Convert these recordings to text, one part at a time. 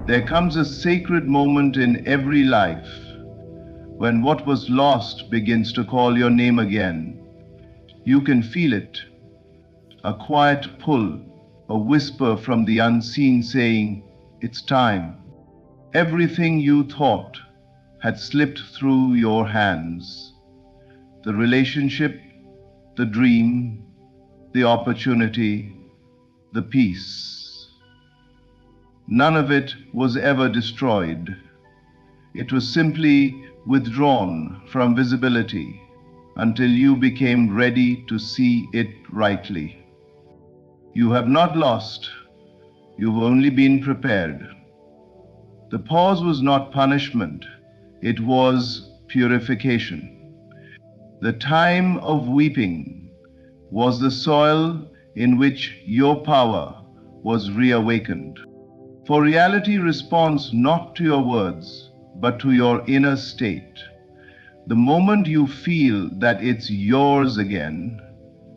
There comes a sacred moment in every life when what was lost begins to call your name again. You can feel it, a quiet pull, a whisper from the unseen saying, "It's time." Everything you thought had slipped through your hands. The relationship, the dream, the opportunity, the peace. None of it was ever destroyed. It was simply withdrawn from visibility until you became ready to see it rightly. You have not lost, you've only been prepared. The pause was not punishment, it was purification. The time of weeping was the soil in which your power was reawakened. For reality responds not to your words, but to your inner state. The moment you feel that it's yours again,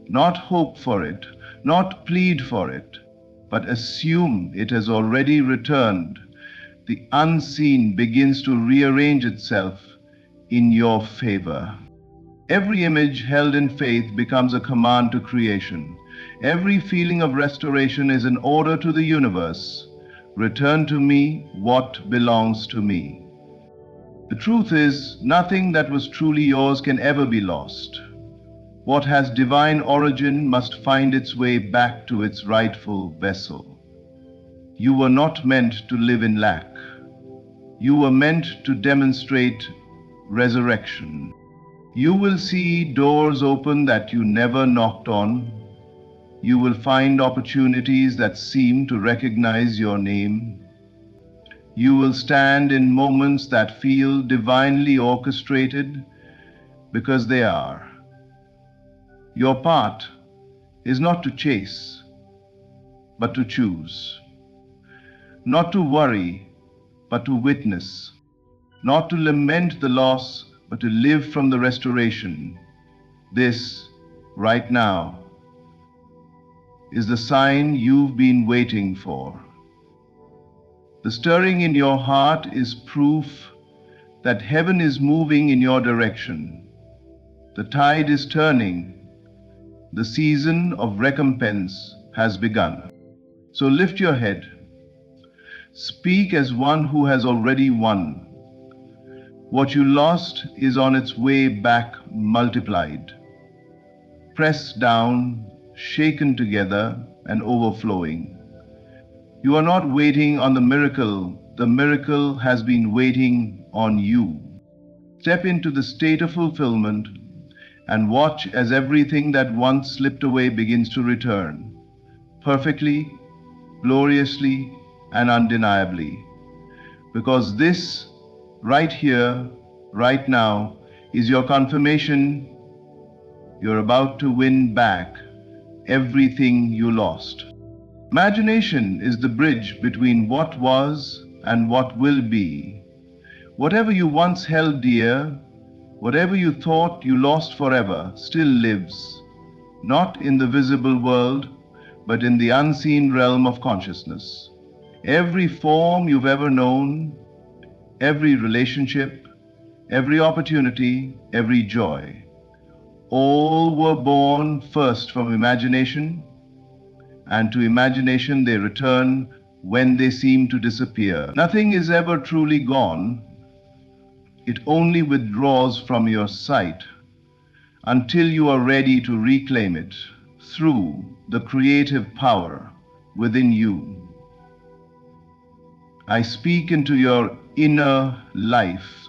not hope for it, not plead for it, but assume it has already returned, the unseen begins to rearrange itself in your favor. Every image held in faith becomes a command to creation. Every feeling of restoration is an order to the universe. Return to me what belongs to me. The truth is, nothing that was truly yours can ever be lost. What has divine origin must find its way back to its rightful vessel. You were not meant to live in lack. You were meant to demonstrate resurrection. You will see doors open that you never knocked on. You will find opportunities that seem to recognize your name. You will stand in moments that feel divinely orchestrated because they are. Your part is not to chase, but to choose. Not to worry, but to witness. Not to lament the loss, but to live from the restoration. This, right now, is the sign you've been waiting for. The stirring in your heart is proof that heaven is moving in your direction. The tide is turning. The season of recompense has begun. So lift your head. Speak as one who has already won. What you lost is on its way back multiplied. Pressed down, shaken together, and overflowing. You are not waiting on the miracle has been waiting on you. Step into the state of fulfillment and watch as everything that once slipped away begins to return, perfectly, gloriously, and undeniably. Because this, right here, right now, is your confirmation you're about to win back everything you lost. Imagination is the bridge between what was and what will be. Whatever you once held dear, whatever you thought you lost forever, still lives, not in the visible world, but in the unseen realm of consciousness. Every form you've ever known, every relationship, every opportunity, every joy, all were born first from imagination, and to imagination they return when they seem to disappear. Nothing is ever truly gone. It only withdraws from your sight until you are ready to reclaim it through the creative power within you. I speak into your inner life.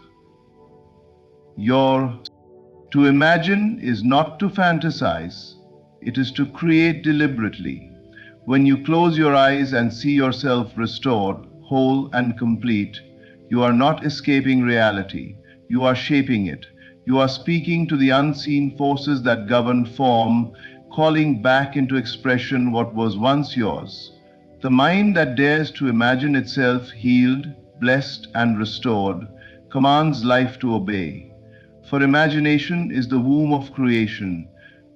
To imagine is not to fantasize, it is to create deliberately. When you close your eyes and see yourself restored, whole and complete, you are not escaping reality. You are shaping it. You are speaking to the unseen forces that govern form, calling back into expression what was once yours. The mind that dares to imagine itself healed, blessed, and restored commands life to obey. For imagination is the womb of creation,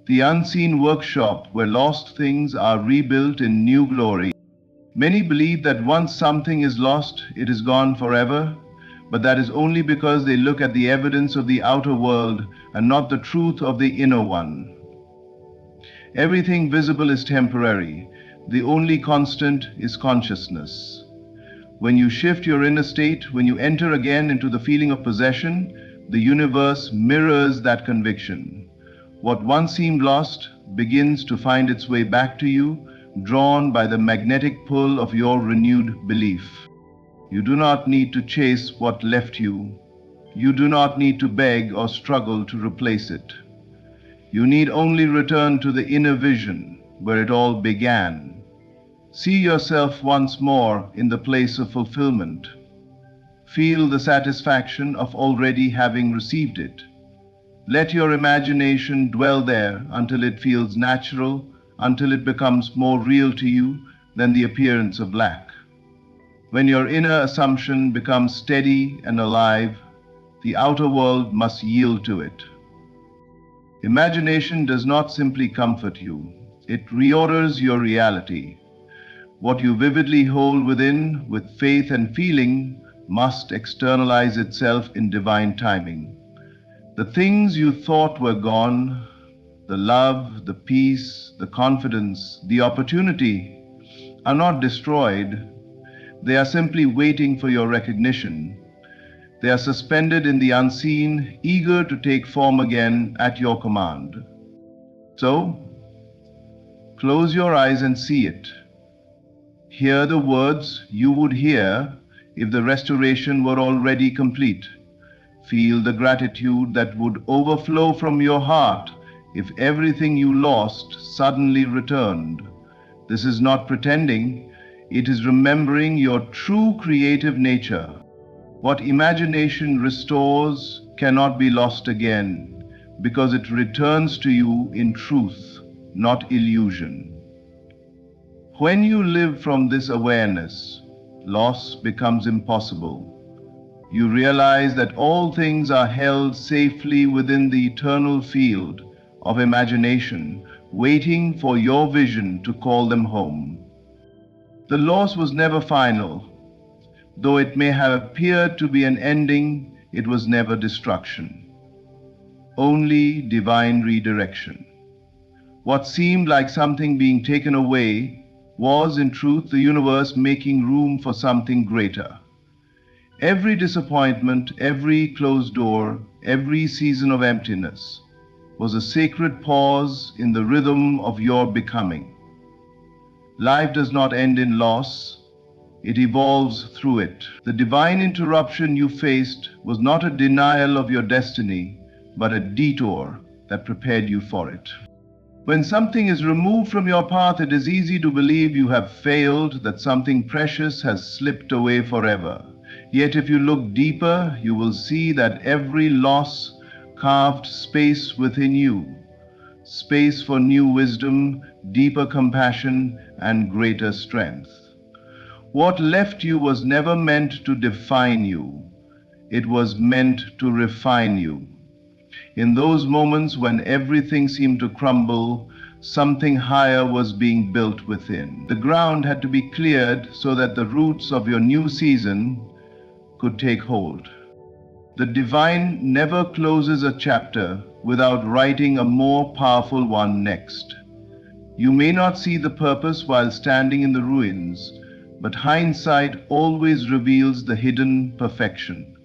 the unseen workshop where lost things are rebuilt in new glory. Many believe that once something is lost, it is gone forever, but that is only because they look at the evidence of the outer world and not the truth of the inner one. Everything visible is temporary. The only constant is consciousness. When you shift your inner state, when you enter again into the feeling of possession, the universe mirrors that conviction. What once seemed lost begins to find its way back to you, drawn by the magnetic pull of your renewed belief. You do not need to chase what left you. You do not need to beg or struggle to replace it. You need only return to the inner vision where it all began. See yourself once more in the place of fulfillment. Feel the satisfaction of already having received it. Let your imagination dwell there until it feels natural, until it becomes more real to you than the appearance of lack. When your inner assumption becomes steady and alive, the outer world must yield to it. Imagination does not simply comfort you, it reorders your reality. What you vividly hold within with faith and feeling must externalize itself in divine timing. The things you thought were gone, the love, the peace, the confidence, the opportunity, are not destroyed. They are simply waiting for your recognition. They are suspended in the unseen, eager to take form again at your command. So, close your eyes and see it. Hear the words you would hear if the restoration were already complete. Feel the gratitude that would overflow from your heart if everything you lost suddenly returned. This is not pretending, it is remembering your true creative nature. What imagination restores cannot be lost again, because it returns to you in truth, not illusion. When you live from this awareness, loss becomes impossible. You realize that all things are held safely within the eternal field of imagination, waiting for your vision to call them home. The loss was never final. Though it may have appeared to be an ending, it was never destruction. Only divine redirection. What seemed like something being taken away was, in truth, the universe making room for something greater. Every disappointment, every closed door, every season of emptiness was a sacred pause in the rhythm of your becoming. Life does not end in loss. It evolves through it. The divine interruption you faced was not a denial of your destiny, but a detour that prepared you for it. When something is removed from your path, it is easy to believe you have failed, that something precious has slipped away forever. Yet if you look deeper, you will see that every loss carved space within you, space for new wisdom, deeper compassion, and greater strength. What left you was never meant to define you. It was meant to refine you. In those moments when everything seemed to crumble, something higher was being built within. The ground had to be cleared so that the roots of your new season could take hold. The divine never closes a chapter without writing a more powerful one next. You may not see the purpose while standing in the ruins, but hindsight always reveals the hidden perfection.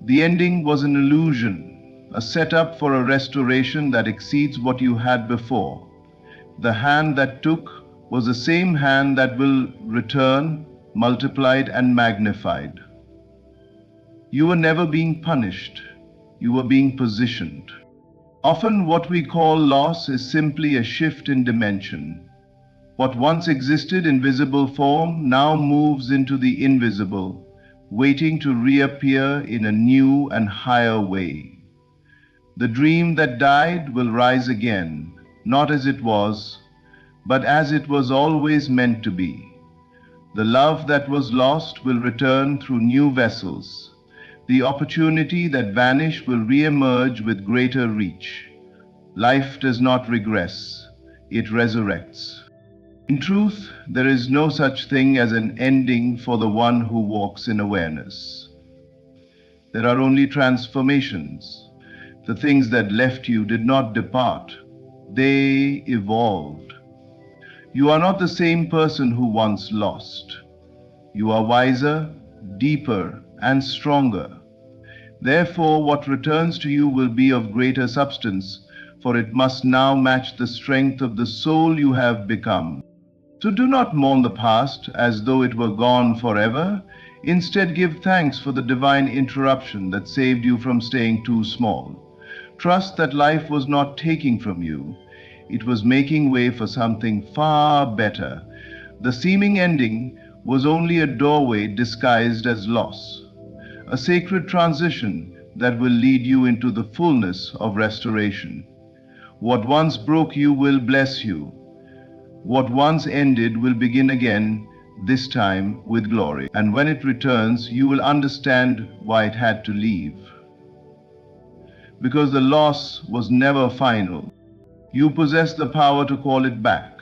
The ending was an illusion, a setup for a restoration that exceeds what you had before. The hand that took was the same hand that will return, multiplied and magnified. You were never being punished, you were being positioned. Often what we call loss is simply a shift in dimension. What once existed in visible form now moves into the invisible, waiting to reappear in a new and higher way. The dream that died will rise again, not as it was, but as it was always meant to be. The love that was lost will return through new vessels. The opportunity that vanished will re-emerge with greater reach. Life does not regress, it resurrects. In truth, there is no such thing as an ending for the one who walks in awareness. There are only transformations. The things that left you did not depart. They evolved. You are not the same person who once lost. You are wiser, deeper, and stronger. Therefore, what returns to you will be of greater substance, for it must now match the strength of the soul you have become. So do not mourn the past as though it were gone forever. Instead, give thanks for the divine interruption that saved you from staying too small. Trust that life was not taking from you. It was making way for something far better. The seeming ending was only a doorway disguised as loss, a sacred transition that will lead you into the fullness of restoration. What once broke you will bless you. What once ended will begin again, this time with glory. And when it returns, you will understand why it had to leave. Because the loss was never final. You possess the power to call it back.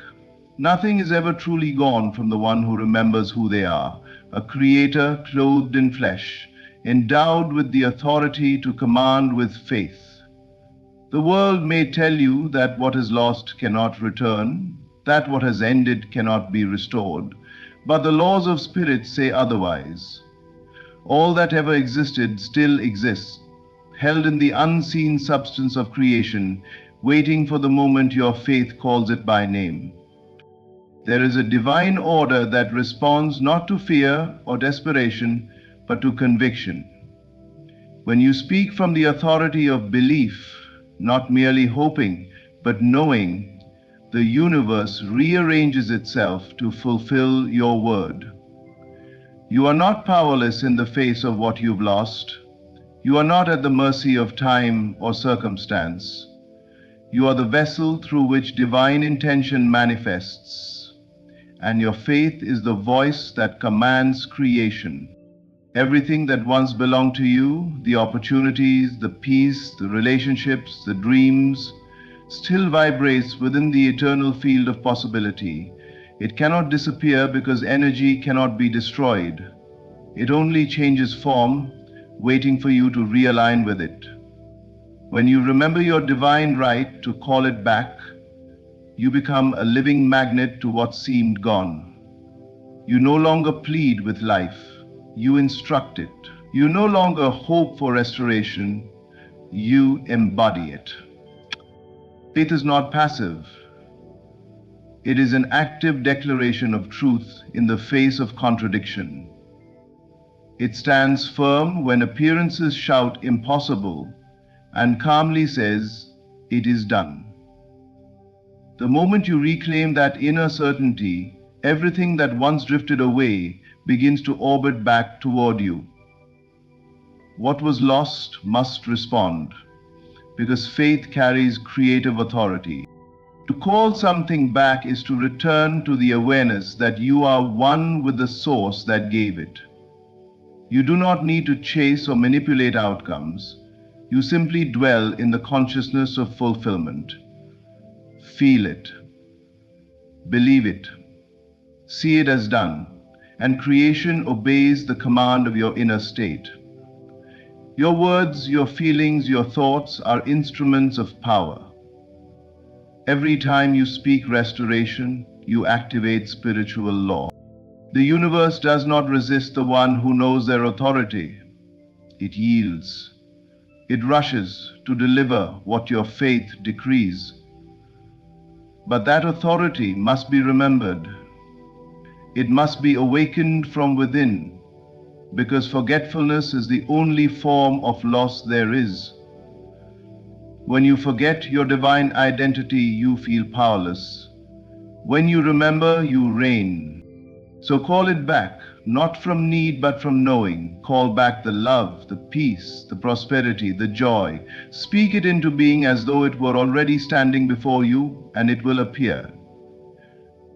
Nothing is ever truly gone from the one who remembers who they are, a creator clothed in flesh, endowed with the authority to command with faith. The world may tell you that what is lost cannot return, that what has ended cannot be restored, but the laws of spirit say otherwise. All that ever existed still exists, held in the unseen substance of creation, waiting for the moment your faith calls it by name. There is a divine order that responds not to fear or desperation, but to conviction. When you speak from the authority of belief, not merely hoping, but knowing, the universe rearranges itself to fulfill your word. You are not powerless in the face of what you've lost. You are not at the mercy of time or circumstance. You are the vessel through which divine intention manifests, and your faith is the voice that commands creation. Everything that once belonged to you, the opportunities, the peace, the relationships, the dreams, still vibrates within the eternal field of possibility. It cannot disappear because energy cannot be destroyed. It only changes form, waiting for you to realign with it. When you remember your divine right to call it back, you become a living magnet to what seemed gone. You no longer plead with life. You instruct it. You no longer hope for restoration, you embody it. Faith is not passive. It is an active declaration of truth in the face of contradiction. It stands firm when appearances shout impossible and calmly says, it is done. The moment you reclaim that inner certainty, everything that once drifted away begins to orbit back toward you. What was lost must respond, because faith carries creative authority. To call something back is to return to the awareness that you are one with the source that gave it. You do not need to chase or manipulate outcomes. You simply dwell in the consciousness of fulfillment. Feel it. Believe it. See it as done. And creation obeys the command of your inner state. Your words, your feelings, your thoughts are instruments of power. Every time you speak restoration, you activate spiritual law. The universe does not resist the one who knows their authority. It yields. It rushes to deliver what your faith decrees. But that authority must be remembered. It must be awakened from within, because forgetfulness is the only form of loss there is. When you forget your divine identity, you feel powerless. When you remember, you reign. So call it back, not from need but from knowing. Call back the love, the peace, the prosperity, the joy. Speak it into being as though it were already standing before you, and it will appear.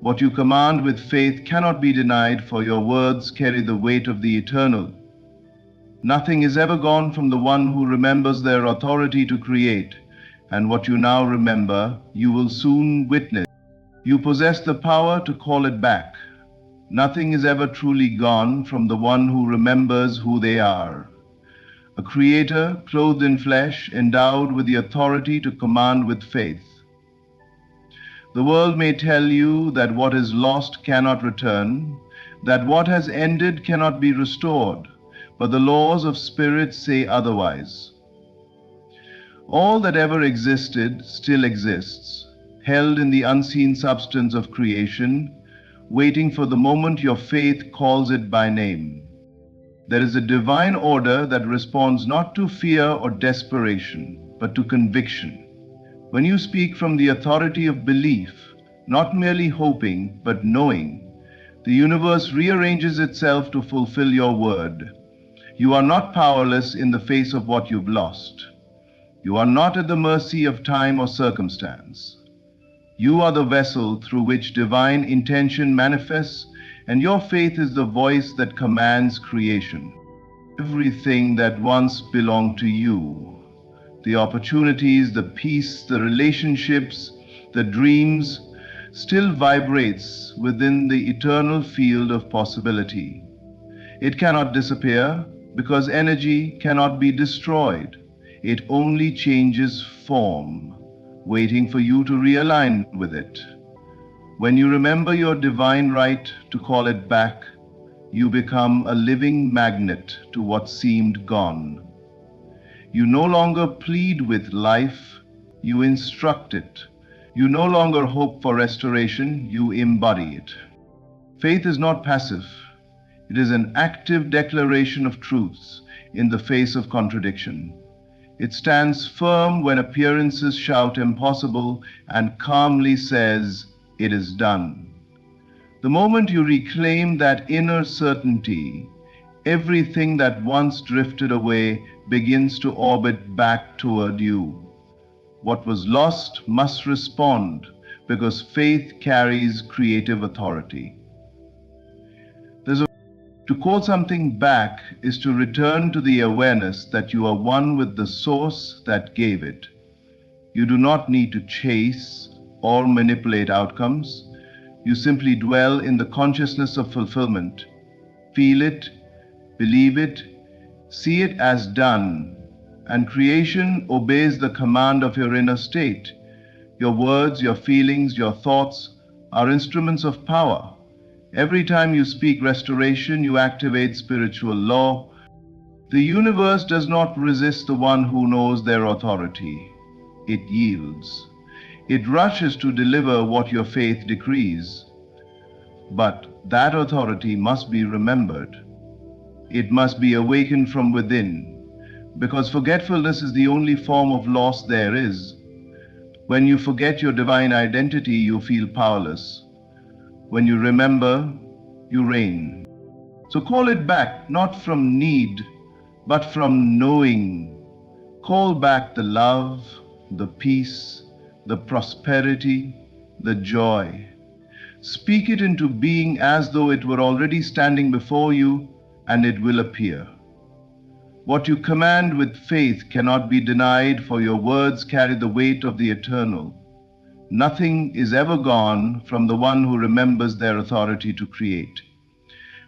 What you command with faith cannot be denied, for your words carry the weight of the eternal. Nothing is ever gone from the one who remembers their authority to create, and what you now remember, you will soon witness. You possess the power to call it back. Nothing is ever truly gone from the one who remembers who they are. A creator clothed in flesh, endowed with the authority to command with faith. The world may tell you that what is lost cannot return, that what has ended cannot be restored, but the laws of spirit say otherwise. All that ever existed still exists, held in the unseen substance of creation, waiting for the moment your faith calls it by name. There is a divine order that responds not to fear or desperation, but to conviction. When you speak from the authority of belief, not merely hoping, but knowing, the universe rearranges itself to fulfill your word. You are not powerless in the face of what you've lost. You are not at the mercy of time or circumstance. You are the vessel through which divine intention manifests, and your faith is the voice that commands creation. Everything that once belonged to you, the opportunities, the peace, the relationships, the dreams, still vibrates within the eternal field of possibility. It cannot disappear because energy cannot be destroyed. It only changes form, waiting for you to realign with it. When you remember your divine right to call it back, you become a living magnet to what seemed gone. You no longer plead with life, you instruct it. You no longer hope for restoration, you embody it. Faith is not passive. It is an active declaration of truths in the face of contradiction. It stands firm when appearances shout impossible and calmly says, "It is done." The moment you reclaim that inner certainty, everything that once drifted away begins to orbit back toward you. What was lost must respond because faith carries creative authority. To call something back is to return to the awareness that you are one with the source that gave it. You do not need to chase or manipulate outcomes. You simply dwell in the consciousness of fulfillment. Feel it, believe it, see it as done, and creation obeys the command of your inner state. Your words, your feelings, your thoughts are instruments of power. Every time you speak restoration, you activate spiritual law. The universe does not resist the one who knows their authority. It yields. It rushes to deliver what your faith decrees. But that authority must be remembered. It must be awakened from within, because forgetfulness is the only form of loss there is. When you forget your divine identity, you feel powerless. When you remember, you reign. So call it back, not from need, but from knowing. Call back the love, the peace, the prosperity, the joy. Speak it into being as though it were already standing before you, and it will appear. What you command with faith cannot be denied, for your words carry the weight of the eternal. Nothing is ever gone from the one who remembers their authority to create.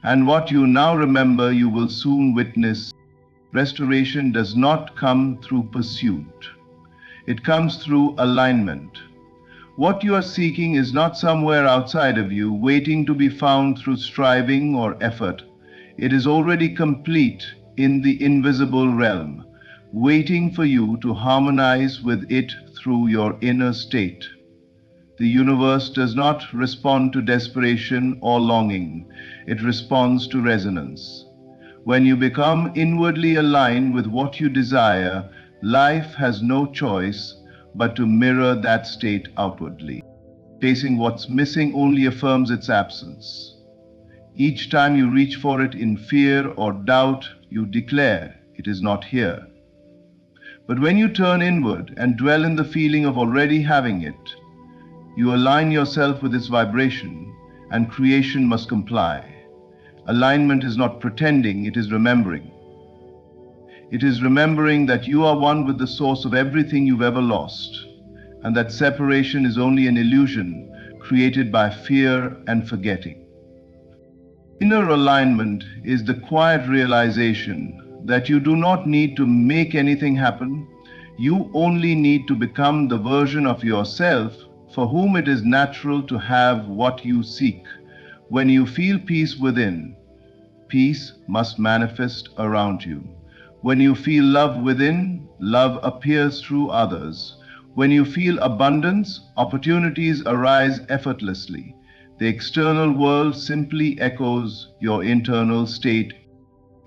And what you now remember, you will soon witness. Restoration does not come through pursuit. It comes through alignment. What you are seeking is not somewhere outside of you, waiting to be found through striving or effort. It is already complete in the invisible realm, waiting for you to harmonize with it through your inner state. The universe does not respond to desperation or longing. It responds to resonance. When you become inwardly aligned with what you desire, life has no choice but to mirror that state outwardly. Chasing what's missing only affirms its absence. Each time you reach for it in fear or doubt, you declare it is not here. But when you turn inward and dwell in the feeling of already having it, you align yourself with its vibration, and creation must comply. Alignment is not pretending, it is remembering. It is remembering that you are one with the source of everything you've ever lost, and that separation is only an illusion created by fear and forgetting. Inner alignment is the quiet realization that you do not need to make anything happen. You only need to become the version of yourself for whom it is natural to have what you seek. When you feel peace within, peace must manifest around you. When you feel love within, love appears through others. When you feel abundance, opportunities arise effortlessly. The external world simply echoes your internal state.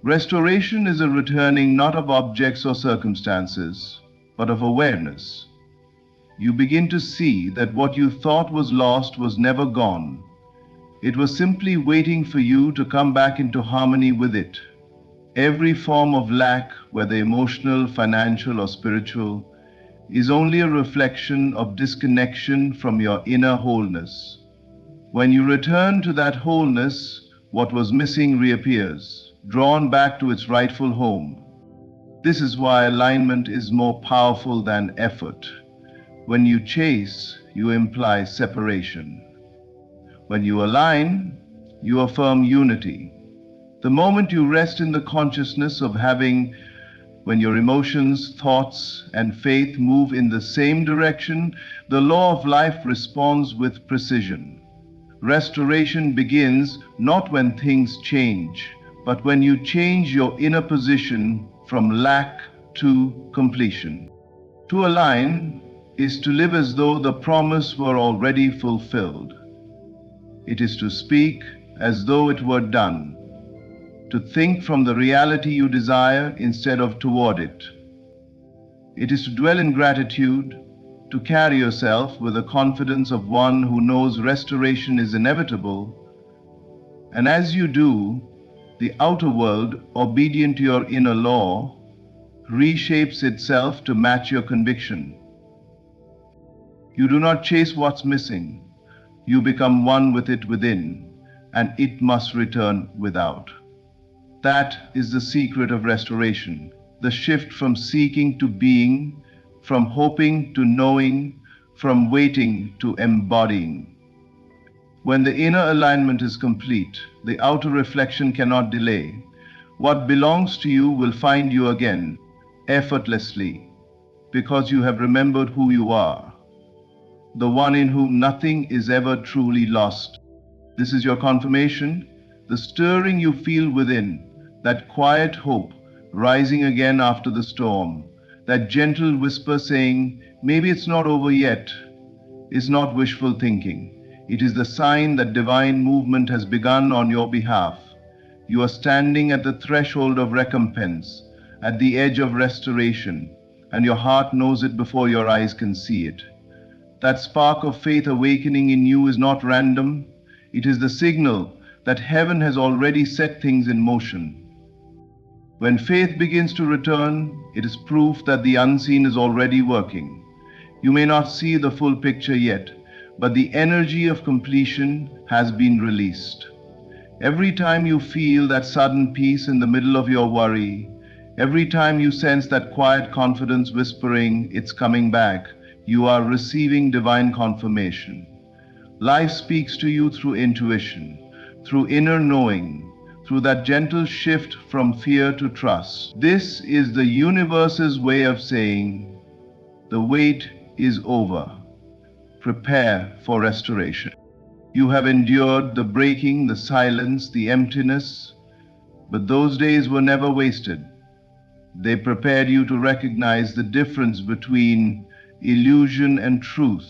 Restoration is a returning not of objects or circumstances, but of awareness. You begin to see that what you thought was lost was never gone. It was simply waiting for you to come back into harmony with it. Every form of lack, whether emotional, financial, or spiritual, is only a reflection of disconnection from your inner wholeness. When you return to that wholeness, what was missing reappears, drawn back to its rightful home. This is why alignment is more powerful than effort. When you chase, you imply separation. When you align, you affirm unity. The moment you rest in the consciousness of having, when your emotions, thoughts, and faith move in the same direction, the law of life responds with precision. Restoration begins not when things change, but when you change your inner position from lack to completion. To align is to live as though the promise were already fulfilled. It is to speak as though it were done, to think from the reality you desire instead of toward it. It is to dwell in gratitude, to carry yourself with the confidence of one who knows restoration is inevitable, and as you do, the outer world, obedient to your inner law, reshapes itself to match your conviction. You do not chase what's missing. You become one with it within, and it must return without. That is the secret of restoration, the shift from seeking to being, from hoping to knowing, from waiting to embodying. When the inner alignment is complete, the outer reflection cannot delay. What belongs to you will find you again, effortlessly, because you have remembered who you are, the one in whom nothing is ever truly lost. This is your confirmation, the stirring you feel within, that quiet hope rising again after the storm, that gentle whisper saying, maybe it's not over yet, is not wishful thinking. It is the sign that divine movement has begun on your behalf. You are standing at the threshold of recompense, at the edge of restoration, and your heart knows it before your eyes can see it. That spark of faith awakening in you is not random. It is the signal that heaven has already set things in motion. When faith begins to return, it is proof that the unseen is already working. You may not see the full picture yet, but the energy of completion has been released. Every time you feel that sudden peace in the middle of your worry, every time you sense that quiet confidence whispering, it's coming back, you are receiving divine confirmation. Life speaks to you through intuition, through inner knowing, through that gentle shift from fear to trust. This is the universe's way of saying, the wait is over. Prepare for restoration. You have endured the breaking, the silence, the emptiness, but those days were never wasted. They prepared you to recognize the difference between illusion and truth,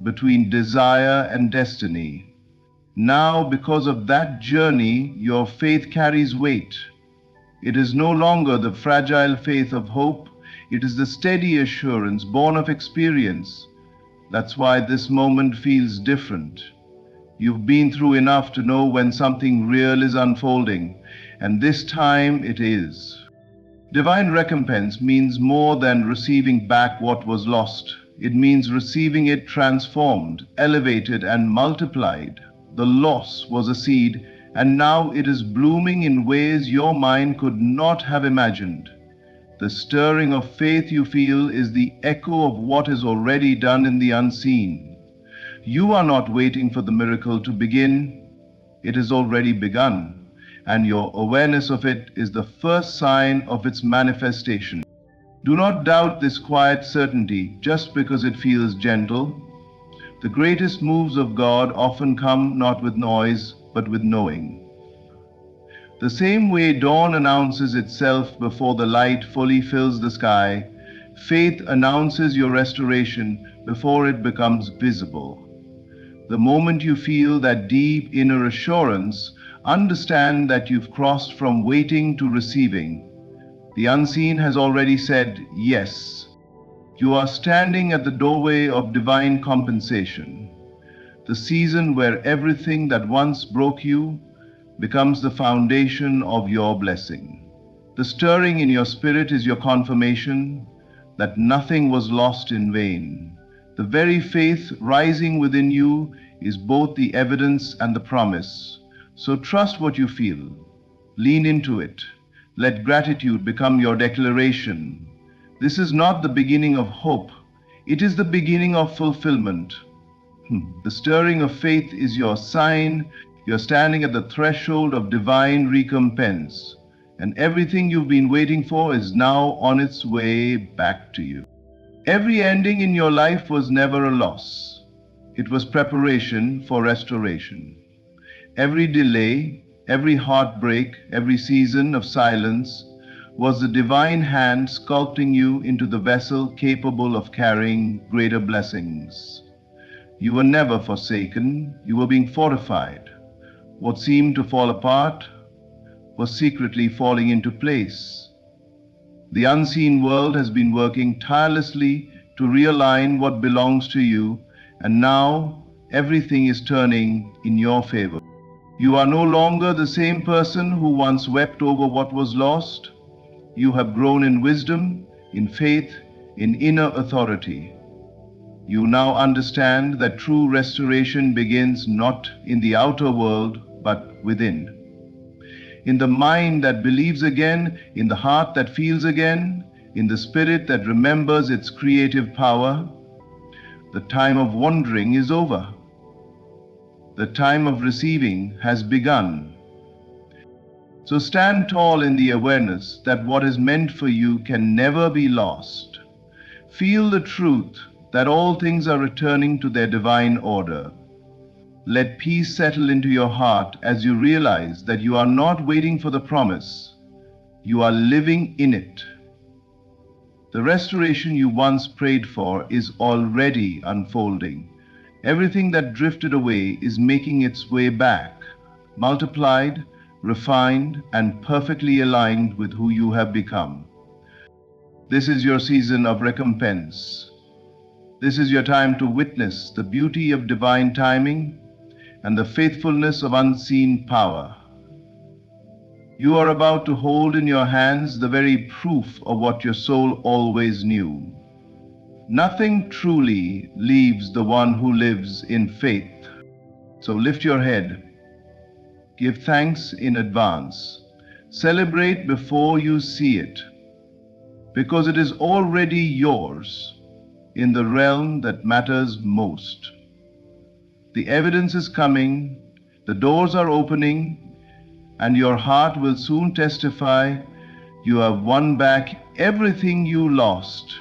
between desire and destiny. Now, because of that journey, your faith carries weight. It is no longer the fragile faith of hope. It is the steady assurance born of experience. That's why this moment feels different. You've been through enough to know when something real is unfolding, and this time it is. Divine recompense means more than receiving back what was lost. It means receiving it transformed, elevated, and multiplied. The loss was a seed, and now it is blooming in ways your mind could not have imagined. The stirring of faith you feel is the echo of what is already done in the unseen. You are not waiting for the miracle to begin. It has already begun, and your awareness of it is the first sign of its manifestation. Do not doubt this quiet certainty just because it feels gentle. The greatest moves of God often come not with noise, but with knowing. The same way dawn announces itself before the light fully fills the sky, faith announces your restoration before it becomes visible. The moment you feel that deep inner assurance, understand that you've crossed from waiting to receiving. The unseen has already said yes. You are standing at the doorway of divine compensation, the season where everything that once broke you becomes the foundation of your blessing. The stirring in your spirit is your confirmation that nothing was lost in vain. The very faith rising within you is both the evidence and the promise. So trust what you feel. Lean into it. Let gratitude become your declaration. This is not the beginning of hope. It is the beginning of fulfillment. The stirring of faith is your sign. You're standing at the threshold of divine recompense, and everything you've been waiting for is now on its way back to you. Every ending in your life was never a loss. It was preparation for restoration. Every delay, every heartbreak, every season of silence was the divine hand sculpting you into the vessel capable of carrying greater blessings. You were never forsaken. You were being fortified. What seemed to fall apart was secretly falling into place. The unseen world has been working tirelessly to realign what belongs to you, and now everything is turning in your favor. You are no longer the same person who once wept over what was lost. You have grown in wisdom, in faith, in inner authority. You now understand that true restoration begins not in the outer world, but within. In the mind that believes again, in the heart that feels again, in the spirit that remembers its creative power. The time of wandering is over. The time of receiving has begun. So stand tall in the awareness that what is meant for you can never be lost. Feel the truth that all things are returning to their divine order. Let peace settle into your heart as you realize that you are not waiting for the promise. You are living in it. The restoration you once prayed for is already unfolding. Everything that drifted away is making its way back, multiplied, refined, and perfectly aligned with who you have become. This is your season of recompense. This is your time to witness the beauty of divine timing and the faithfulness of unseen power. You are about to hold in your hands the very proof of what your soul always knew. Nothing truly leaves the one who lives in faith. So lift your head. Give thanks in advance. Celebrate before you see it, because it is already yours in the realm that matters most. The evidence is coming, the doors are opening, and your heart will soon testify you have won back everything you lost.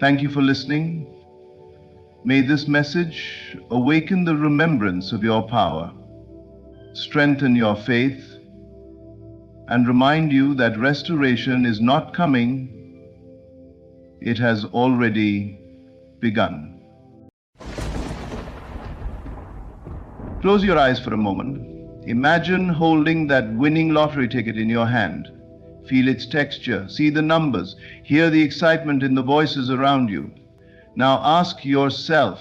Thank you for listening. May this message awaken the remembrance of your power, strengthen your faith, and remind you that restoration is not coming, it has already begun. Close your eyes for a moment. Imagine holding that winning lottery ticket in your hand. Feel its texture, see the numbers, hear the excitement in the voices around you. Now ask yourself,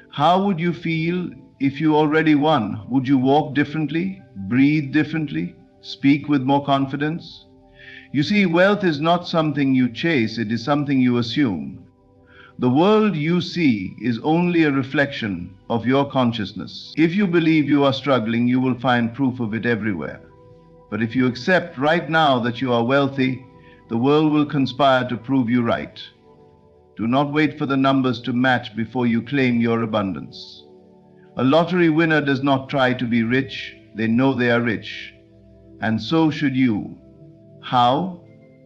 how would you feel if you already won? Would you walk differently, breathe differently, speak with more confidence? You see, wealth is not something you chase, it is something you assume. The world you see is only a reflection of your consciousness. If you believe you are struggling, you will find proof of it everywhere. But if you accept right now that you are wealthy, the world will conspire to prove you right. Do not wait for the numbers to match before you claim your abundance. A lottery winner does not try to be rich, they know they are rich. And so should you. How?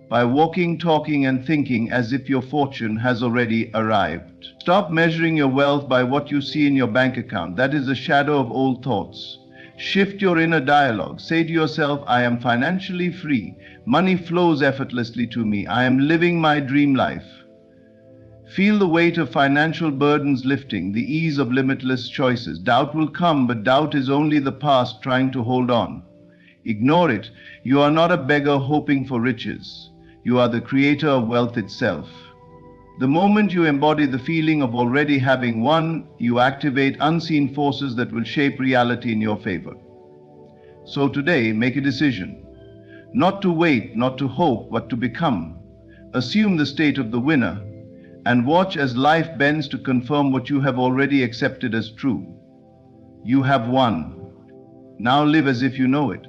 By walking, talking, and thinking as if your fortune has already arrived. Stop measuring your wealth by what you see in your bank account. That is a shadow of old thoughts. Shift your inner dialogue. Say to yourself, I am financially free. Money flows effortlessly to me. I am living my dream life. Feel the weight of financial burdens lifting, the ease of limitless choices. Doubt will come, but doubt is only the past trying to hold on. Ignore it. You are not a beggar hoping for riches. You are the creator of wealth itself. The moment you embody the feeling of already having won, you activate unseen forces that will shape reality in your favor. So today, make a decision. Not to wait, not to hope, but to become. Assume the state of the winner, and watch as life bends to confirm what you have already accepted as true. You have won. Now live as if you know it.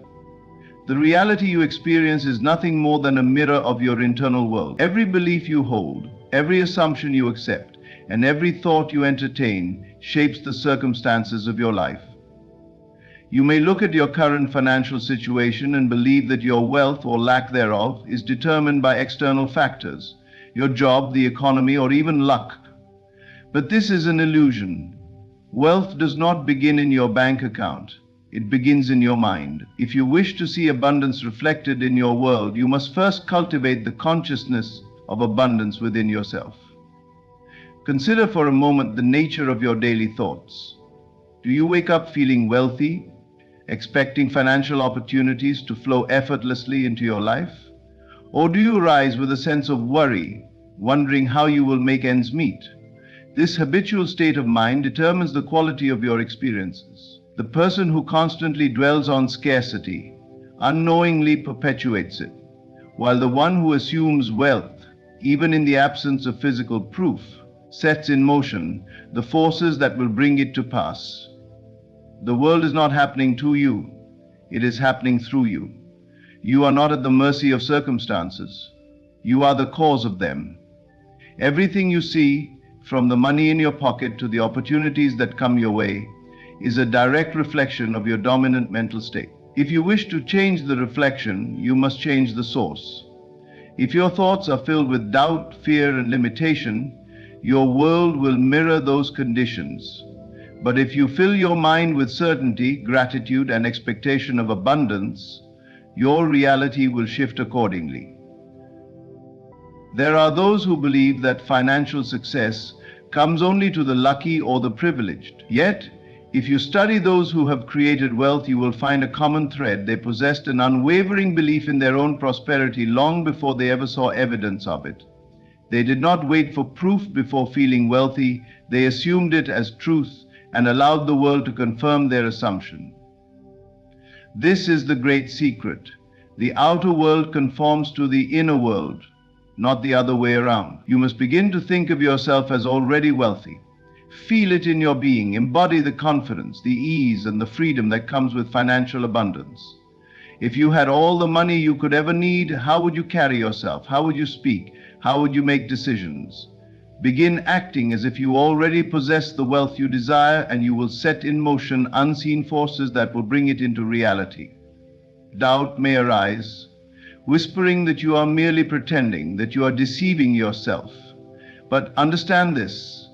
The reality you experience is nothing more than a mirror of your internal world. Every belief you hold, every assumption you accept, and every thought you entertain shapes the circumstances of your life. You may look at your current financial situation and believe that your wealth or lack thereof is determined by external factors, your job, the economy, or even luck. But this is an illusion. Wealth does not begin in your bank account. It begins in your mind. If you wish to see abundance reflected in your world, you must first cultivate the consciousness of abundance within yourself. Consider for a moment the nature of your daily thoughts. Do you wake up feeling wealthy, expecting financial opportunities to flow effortlessly into your life? Or do you rise with a sense of worry, wondering how you will make ends meet? This habitual state of mind determines the quality of your experiences. The person who constantly dwells on scarcity unknowingly perpetuates it, while the one who assumes wealth, even in the absence of physical proof, sets in motion the forces that will bring it to pass. The world is not happening to you, it is happening through you. You are not at the mercy of circumstances. You are the cause of them. Everything you see, from the money in your pocket to the opportunities that come your way, is a direct reflection of your dominant mental state. If you wish to change the reflection, you must change the source. If your thoughts are filled with doubt, fear, and limitation, your world will mirror those conditions. But if you fill your mind with certainty, gratitude, and expectation of abundance, your reality will shift accordingly. There are those who believe that financial success comes only to the lucky or the privileged. Yet, if you study those who have created wealth, you will find a common thread. They possessed an unwavering belief in their own prosperity long before they ever saw evidence of it. They did not wait for proof before feeling wealthy. They assumed it as truth and allowed the world to confirm their assumption. This is the great secret. The outer world conforms to the inner world, not the other way around. You must begin to think of yourself as already wealthy. Feel it in your being. Embody the confidence, the ease, and the freedom that comes with financial abundance. If you had all the money you could ever need, how would you carry yourself? How would you speak? How would you make decisions? Begin acting as if you already possess the wealth you desire, and you will set in motion unseen forces that will bring it into reality. Doubt may arise, whispering that you are merely pretending, that you are deceiving yourself. But understand this: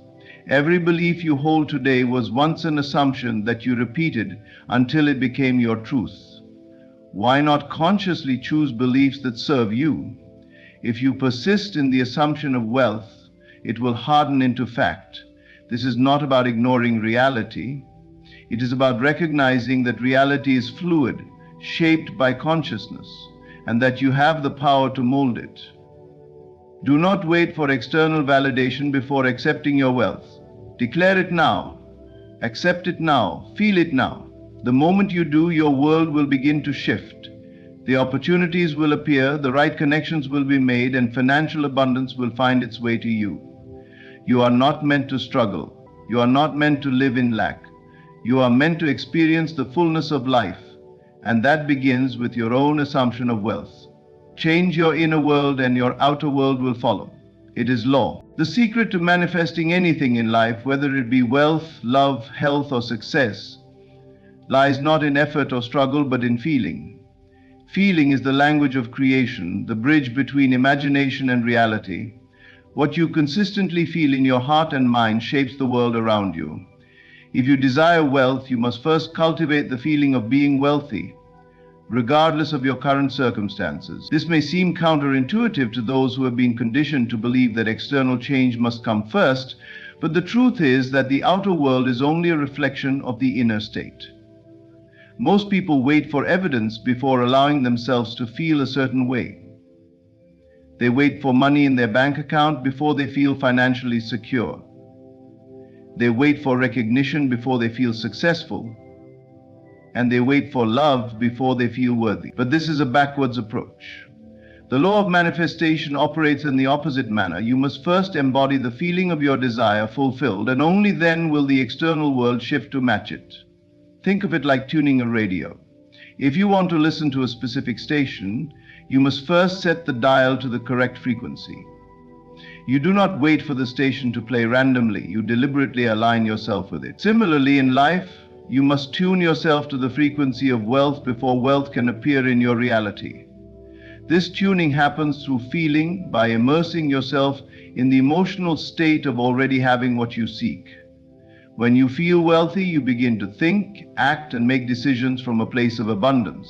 every belief you hold today was once an assumption that you repeated until it became your truth. Why not consciously choose beliefs that serve you? If you persist in the assumption of wealth, it will harden into fact. This is not about ignoring reality. It is about recognizing that reality is fluid, shaped by consciousness, and that you have the power to mold it. Do not wait for external validation before accepting your wealth. Declare it now. Accept it now. Feel it now. The moment you do, your world will begin to shift. The opportunities will appear, the right connections will be made, and financial abundance will find its way to you. You are not meant to struggle. You are not meant to live in lack. You are meant to experience the fullness of life, and that begins with your own assumption of wealth. Change your inner world and your outer world will follow. It is law. The secret to manifesting anything in life, whether it be wealth, love, health, or success, lies not in effort or struggle, but in feeling. Feeling is the language of creation, the bridge between imagination and reality. What you consistently feel in your heart and mind shapes the world around you. If you desire wealth, you must first cultivate the feeling of being wealthy, regardless of your current circumstances. This may seem counterintuitive to those who have been conditioned to believe that external change must come first, but the truth is that the outer world is only a reflection of the inner state. Most people wait for evidence before allowing themselves to feel a certain way. They wait for money in their bank account before they feel financially secure. They wait for recognition before they feel successful. And they wait for love before they feel worthy. But this is a backwards approach. The law of manifestation operates in the opposite manner. You must first embody the feeling of your desire fulfilled, and only then will the external world shift to match it. Think of it like tuning a radio. If you want to listen to a specific station, you must first set the dial to the correct frequency. You do not wait for the station to play randomly. You deliberately align yourself with it. Similarly, in life, you must tune yourself to the frequency of wealth before wealth can appear in your reality. This tuning happens through feeling, by immersing yourself in the emotional state of already having what you seek. When you feel wealthy, you begin to think, act, and make decisions from a place of abundance.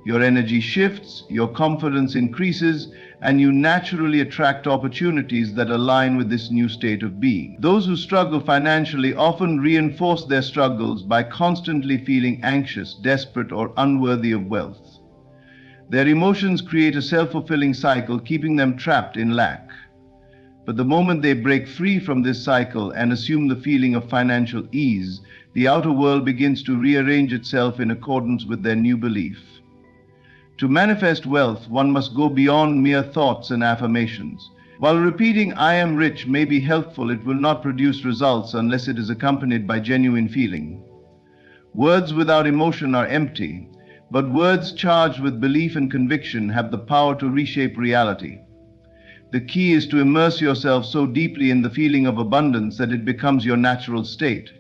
Your energy shifts, your confidence increases, and you naturally attract opportunities that align with this new state of being. Those who struggle financially often reinforce their struggles by constantly feeling anxious, desperate, or unworthy of wealth. Their emotions create a self-fulfilling cycle, keeping them trapped in lack. But the moment they break free from this cycle and assume the feeling of financial ease, the outer world begins to rearrange itself in accordance with their new belief. To manifest wealth, one must go beyond mere thoughts and affirmations. While repeating "I am rich" may be helpful, it will not produce results unless it is accompanied by genuine feeling. Words without emotion are empty, but words charged with belief and conviction have the power to reshape reality. The key is to immerse yourself so deeply in the feeling of abundance that it becomes your natural state,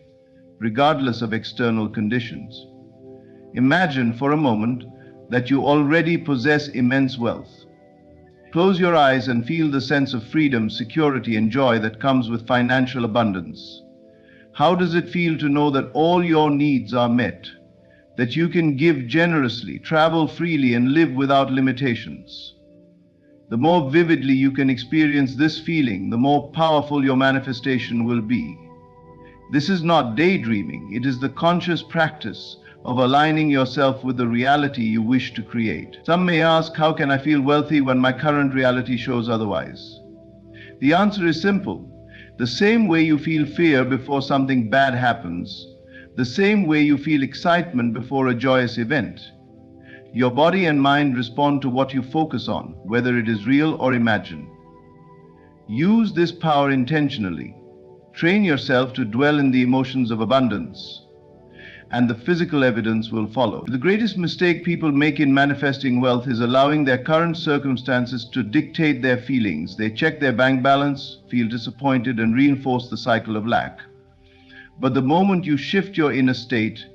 regardless of external conditions. Imagine for a moment that you already possess immense wealth. Close your eyes and feel the sense of freedom, security, and joy that comes with financial abundance. How does it feel to know that all your needs are met, that you can give generously, travel freely, and live without limitations? The more vividly you can experience this feeling, the more powerful your manifestation will be. This is not daydreaming, it is the conscious practice of aligning yourself with the reality you wish to create. Some may ask, how can I feel wealthy when my current reality shows otherwise? The answer is simple. The same way you feel fear before something bad happens, the same way you feel excitement before a joyous event. Your body and mind respond to what you focus on, whether it is real or imagined. Use this power intentionally. Train yourself to dwell in the emotions of abundance, and the physical evidence will follow. The greatest mistake people make in manifesting wealth is allowing their current circumstances to dictate their feelings. They check their bank balance, feel disappointed, and reinforce the cycle of lack. But the moment you shift your inner state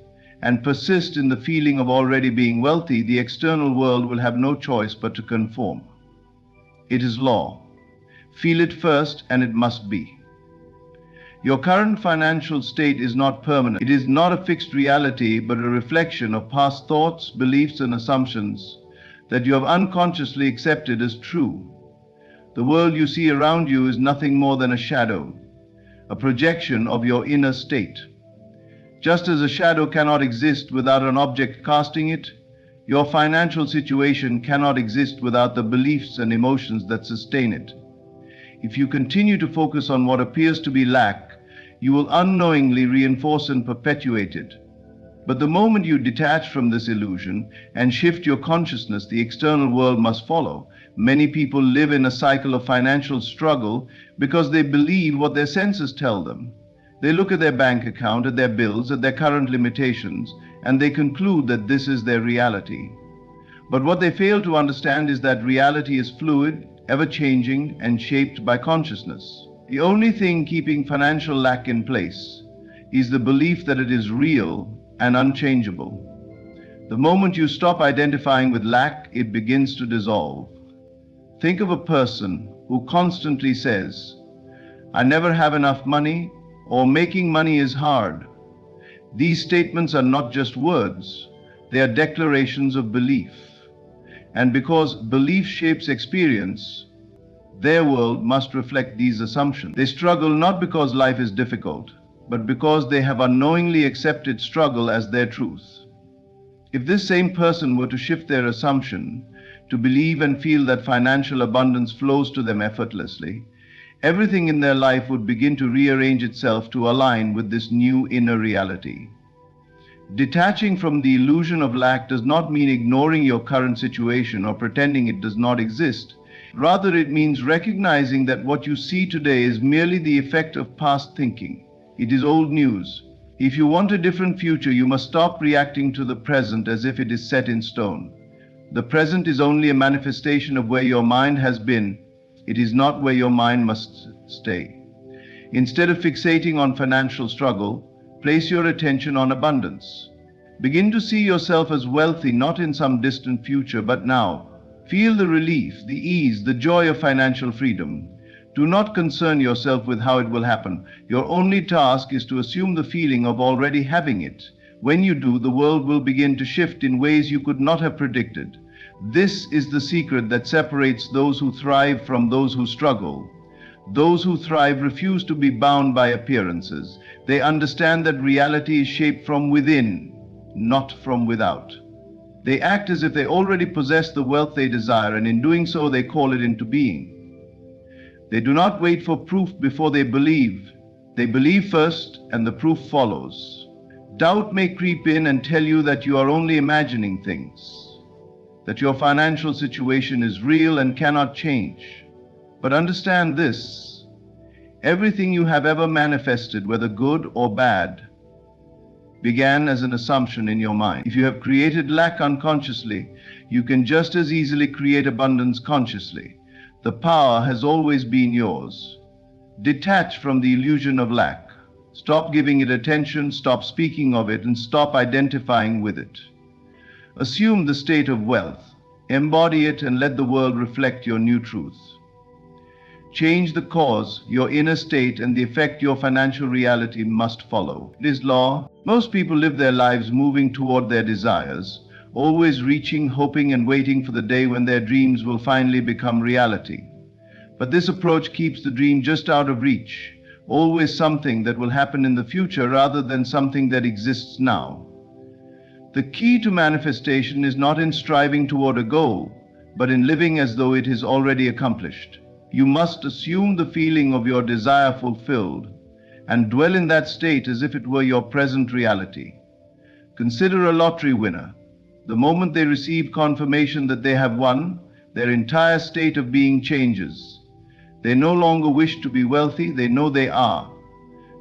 and persist in the feeling of already being wealthy, the external world will have no choice but to conform. It is law. Feel it first, and it must be. Your current financial state is not permanent. It is not a fixed reality, but a reflection of past thoughts, beliefs, and assumptions that you have unconsciously accepted as true. The world you see around you is nothing more than a shadow, a projection of your inner state. Just as a shadow cannot exist without an object casting it, your financial situation cannot exist without the beliefs and emotions that sustain it. If you continue to focus on what appears to be lack, you will unknowingly reinforce and perpetuate it. But the moment you detach from this illusion and shift your consciousness, the external world must follow. Many people live in a cycle of financial struggle because they believe what their senses tell them. They look at their bank account, at their bills, at their current limitations, and they conclude that this is their reality. But what they fail to understand is that reality is fluid, ever-changing and shaped by consciousness. The only thing keeping financial lack in place is the belief that it is real and unchangeable. The moment you stop identifying with lack, it begins to dissolve. Think of a person who constantly says, "I never have enough money," or "making money is hard." These statements are not just words, they are declarations of belief. And because belief shapes experience, their world must reflect these assumptions. They struggle not because life is difficult, but because they have unknowingly accepted struggle as their truth. If this same person were to shift their assumption to believe and feel that financial abundance flows to them effortlessly, everything in their life would begin to rearrange itself to align with this new inner reality. Detaching from the illusion of lack does not mean ignoring your current situation or pretending it does not exist. Rather, it means recognizing that what you see today is merely the effect of past thinking. It is old news. If you want a different future, you must stop reacting to the present as if it is set in stone. The present is only a manifestation of where your mind has been. It is not where your mind must stay. Instead of fixating on financial struggle, place your attention on abundance. Begin to see yourself as wealthy, not in some distant future, but now. Feel the relief, the ease, the joy of financial freedom. Do not concern yourself with how it will happen. Your only task is to assume the feeling of already having it. When you do, the world will begin to shift in ways you could not have predicted. This is the secret that separates those who thrive from those who struggle. Those who thrive refuse to be bound by appearances. They understand that reality is shaped from within, not from without. They act as if they already possess the wealth they desire, and in doing so, they call it into being. They do not wait for proof before they believe. They believe first, and the proof follows. Doubt may creep in and tell you that you are only imagining things, that your financial situation is real and cannot change. But understand this: everything you have ever manifested, whether good or bad, began as an assumption in your mind. If you have created lack unconsciously, you can just as easily create abundance consciously. The power has always been yours. Detach from the illusion of lack. Stop giving it attention, stop speaking of it, and stop identifying with it. Assume the state of wealth. Embody it and let the world reflect your new truth. Change the cause, your inner state, and the effect your financial reality must follow. It is law. Most people live their lives moving toward their desires, always reaching, hoping, and waiting for the day when their dreams will finally become reality. But this approach keeps the dream just out of reach, always something that will happen in the future rather than something that exists now. The key to manifestation is not in striving toward a goal, but in living as though it is already accomplished. You must assume the feeling of your desire fulfilled and dwell in that state as if it were your present reality. Consider a lottery winner. The moment they receive confirmation that they have won, their entire state of being changes. They no longer wish to be wealthy, they know they are.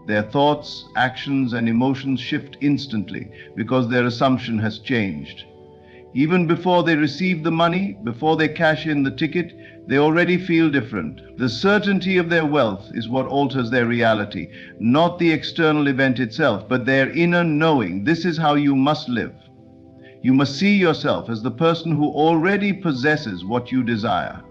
Their thoughts, actions, and emotions shift instantly because their assumption has changed. Even before they receive the money, before they cash in the ticket, they already feel different. The certainty of their wealth is what alters their reality, not the external event itself, but their inner knowing. This is how you must live. You must see yourself as the person who already possesses what you desire.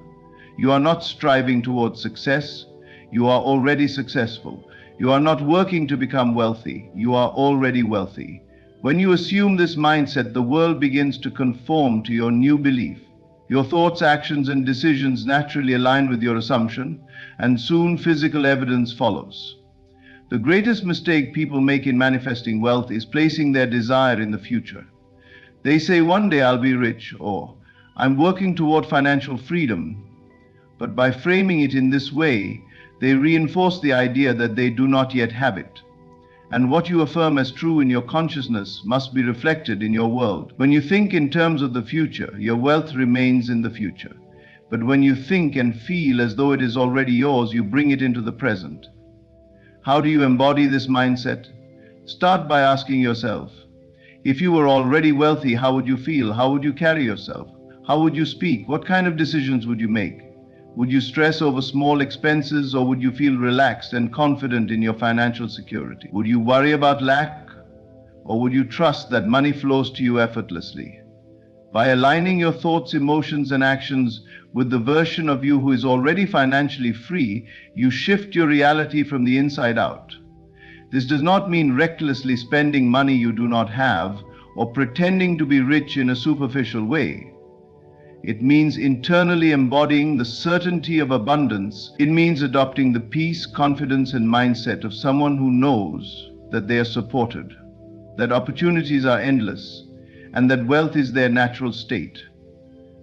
You are not striving towards success. You are already successful. You are not working to become wealthy. You are already wealthy. When you assume this mindset, the world begins to conform to your new belief. Your thoughts, actions, and decisions naturally align with your assumption, and soon physical evidence follows. The greatest mistake people make in manifesting wealth is placing their desire in the future. They say, "One day I'll be rich," or "I'm working toward financial freedom." But by framing it in this way, they reinforce the idea that they do not yet have it. And what you affirm as true in your consciousness must be reflected in your world. When you think in terms of the future, your wealth remains in the future. But when you think and feel as though it is already yours, you bring it into the present. How do you embody this mindset? Start by asking yourself, if you were already wealthy, how would you feel? How would you carry yourself? How would you speak? What kind of decisions would you make? Would you stress over small expenses, or would you feel relaxed and confident in your financial security? Would you worry about lack, or would you trust that money flows to you effortlessly? By aligning your thoughts, emotions, and actions with the version of you who is already financially free, you shift your reality from the inside out. This does not mean recklessly spending money you do not have or pretending to be rich in a superficial way. It means internally embodying the certainty of abundance. It means adopting the peace, confidence, and mindset of someone who knows that they are supported, that opportunities are endless, and that wealth is their natural state.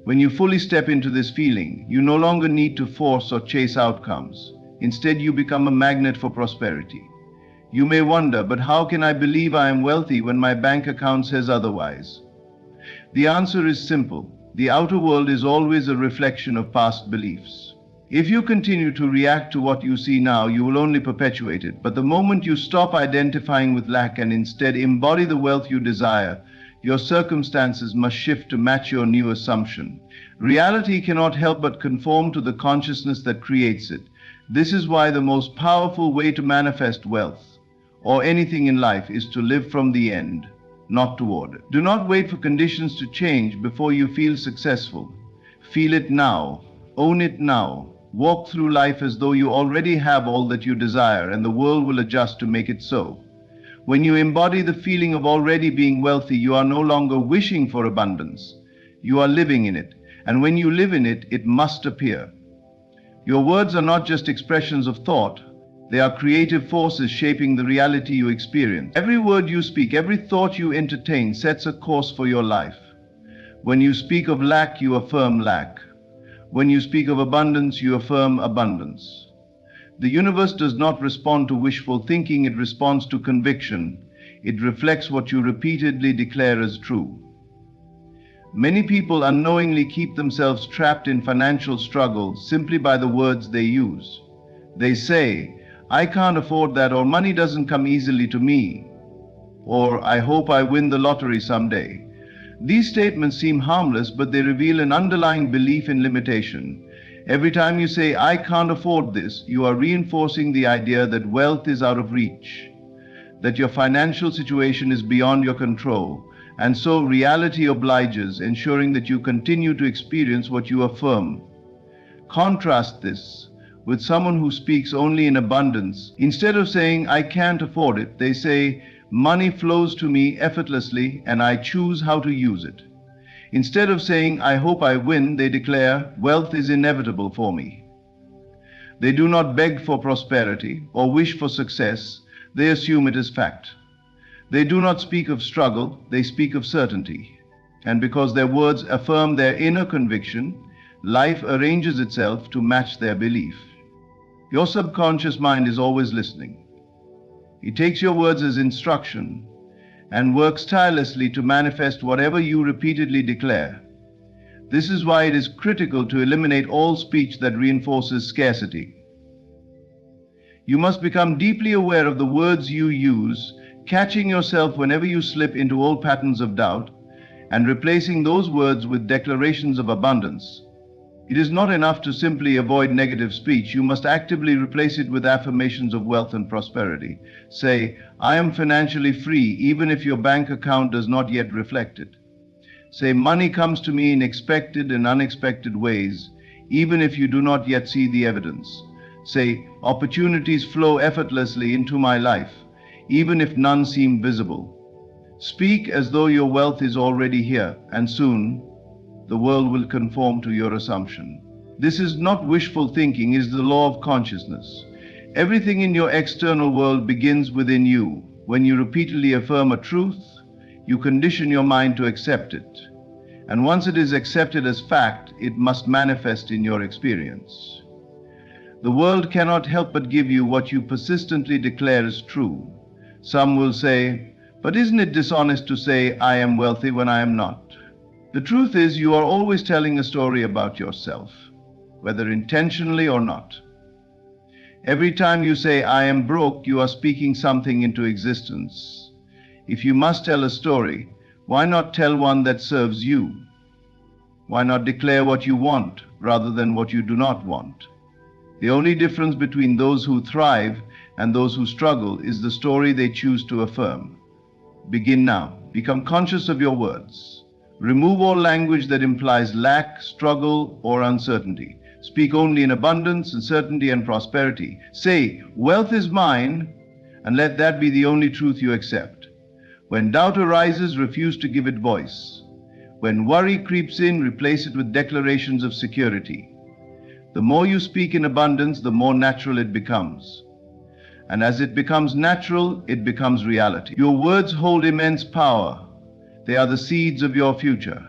When you fully step into this feeling, you no longer need to force or chase outcomes. Instead, you become a magnet for prosperity. You may wonder, but how can I believe I am wealthy when my bank account says otherwise? The answer is simple. The outer world is always a reflection of past beliefs. If you continue to react to what you see now, you will only perpetuate it. But the moment you stop identifying with lack and instead embody the wealth you desire, your circumstances must shift to match your new assumption. Reality cannot help but conform to the consciousness that creates it. This is why the most powerful way to manifest wealth, or anything in life, is to live from the end, not toward it. Do not wait for conditions to change before you feel successful. Feel it now. Own it now. Walk through life as though you already have all that you desire, and the world will adjust to make it so. When you embody the feeling of already being wealthy, you are no longer wishing for abundance. You are living in it. And when you live in it, it must appear. Your words are not just expressions of thought. They are creative forces shaping the reality you experience. Every word you speak, every thought you entertain sets a course for your life. When you speak of lack, you affirm lack. When you speak of abundance, you affirm abundance. The universe does not respond to wishful thinking, it responds to conviction. It reflects what you repeatedly declare as true. Many people unknowingly keep themselves trapped in financial struggle simply by the words they use. They say, "I can't afford that," or "money doesn't come easily to me," or "I hope I win the lottery someday." These statements seem harmless, but they reveal an underlying belief in limitation. Every time you say, "I can't afford this," you are reinforcing the idea that wealth is out of reach, that your financial situation is beyond your control, and so reality obliges, ensuring that you continue to experience what you affirm. Contrast this with someone who speaks only in abundance. Instead of saying, "I can't afford it," they say, "Money flows to me effortlessly and I choose how to use it." Instead of saying, "I hope I win," they declare, "Wealth is inevitable for me." They do not beg for prosperity or wish for success. They assume it as fact. They do not speak of struggle, they speak of certainty. And because their words affirm their inner conviction, life arranges itself to match their belief. Your subconscious mind is always listening. It takes your words as instruction and works tirelessly to manifest whatever you repeatedly declare. This is why it is critical to eliminate all speech that reinforces scarcity. You must become deeply aware of the words you use, catching yourself whenever you slip into old patterns of doubt, and replacing those words with declarations of abundance. It is not enough to simply avoid negative speech. You must actively replace it with affirmations of wealth and prosperity. Say, "I am financially free," even if your bank account does not yet reflect it. Say, "Money comes to me in expected and unexpected ways," even if you do not yet see the evidence. Say, "Opportunities flow effortlessly into my life," even if none seem visible. Speak as though your wealth is already here, and soon the world will conform to your assumption. This is not wishful thinking, it is the law of consciousness. Everything in your external world begins within you. When you repeatedly affirm a truth, you condition your mind to accept it. And once it is accepted as fact, it must manifest in your experience. The world cannot help but give you what you persistently declare as true. Some will say, "But isn't it dishonest to say I am wealthy when I am not?" The truth is, you are always telling a story about yourself, whether intentionally or not. Every time you say, "I am broke," you are speaking something into existence. If you must tell a story, why not tell one that serves you? Why not declare what you want rather than what you do not want? The only difference between those who thrive and those who struggle is the story they choose to affirm. Begin now. Become conscious of your words. Remove all language that implies lack, struggle, or uncertainty. Speak only in abundance and certainty and prosperity. Say, "Wealth is mine," and let that be the only truth you accept. When doubt arises, refuse to give it voice. When worry creeps in, replace it with declarations of security. The more you speak in abundance, the more natural it becomes. And as it becomes natural, it becomes reality. Your words hold immense power. They are the seeds of your future.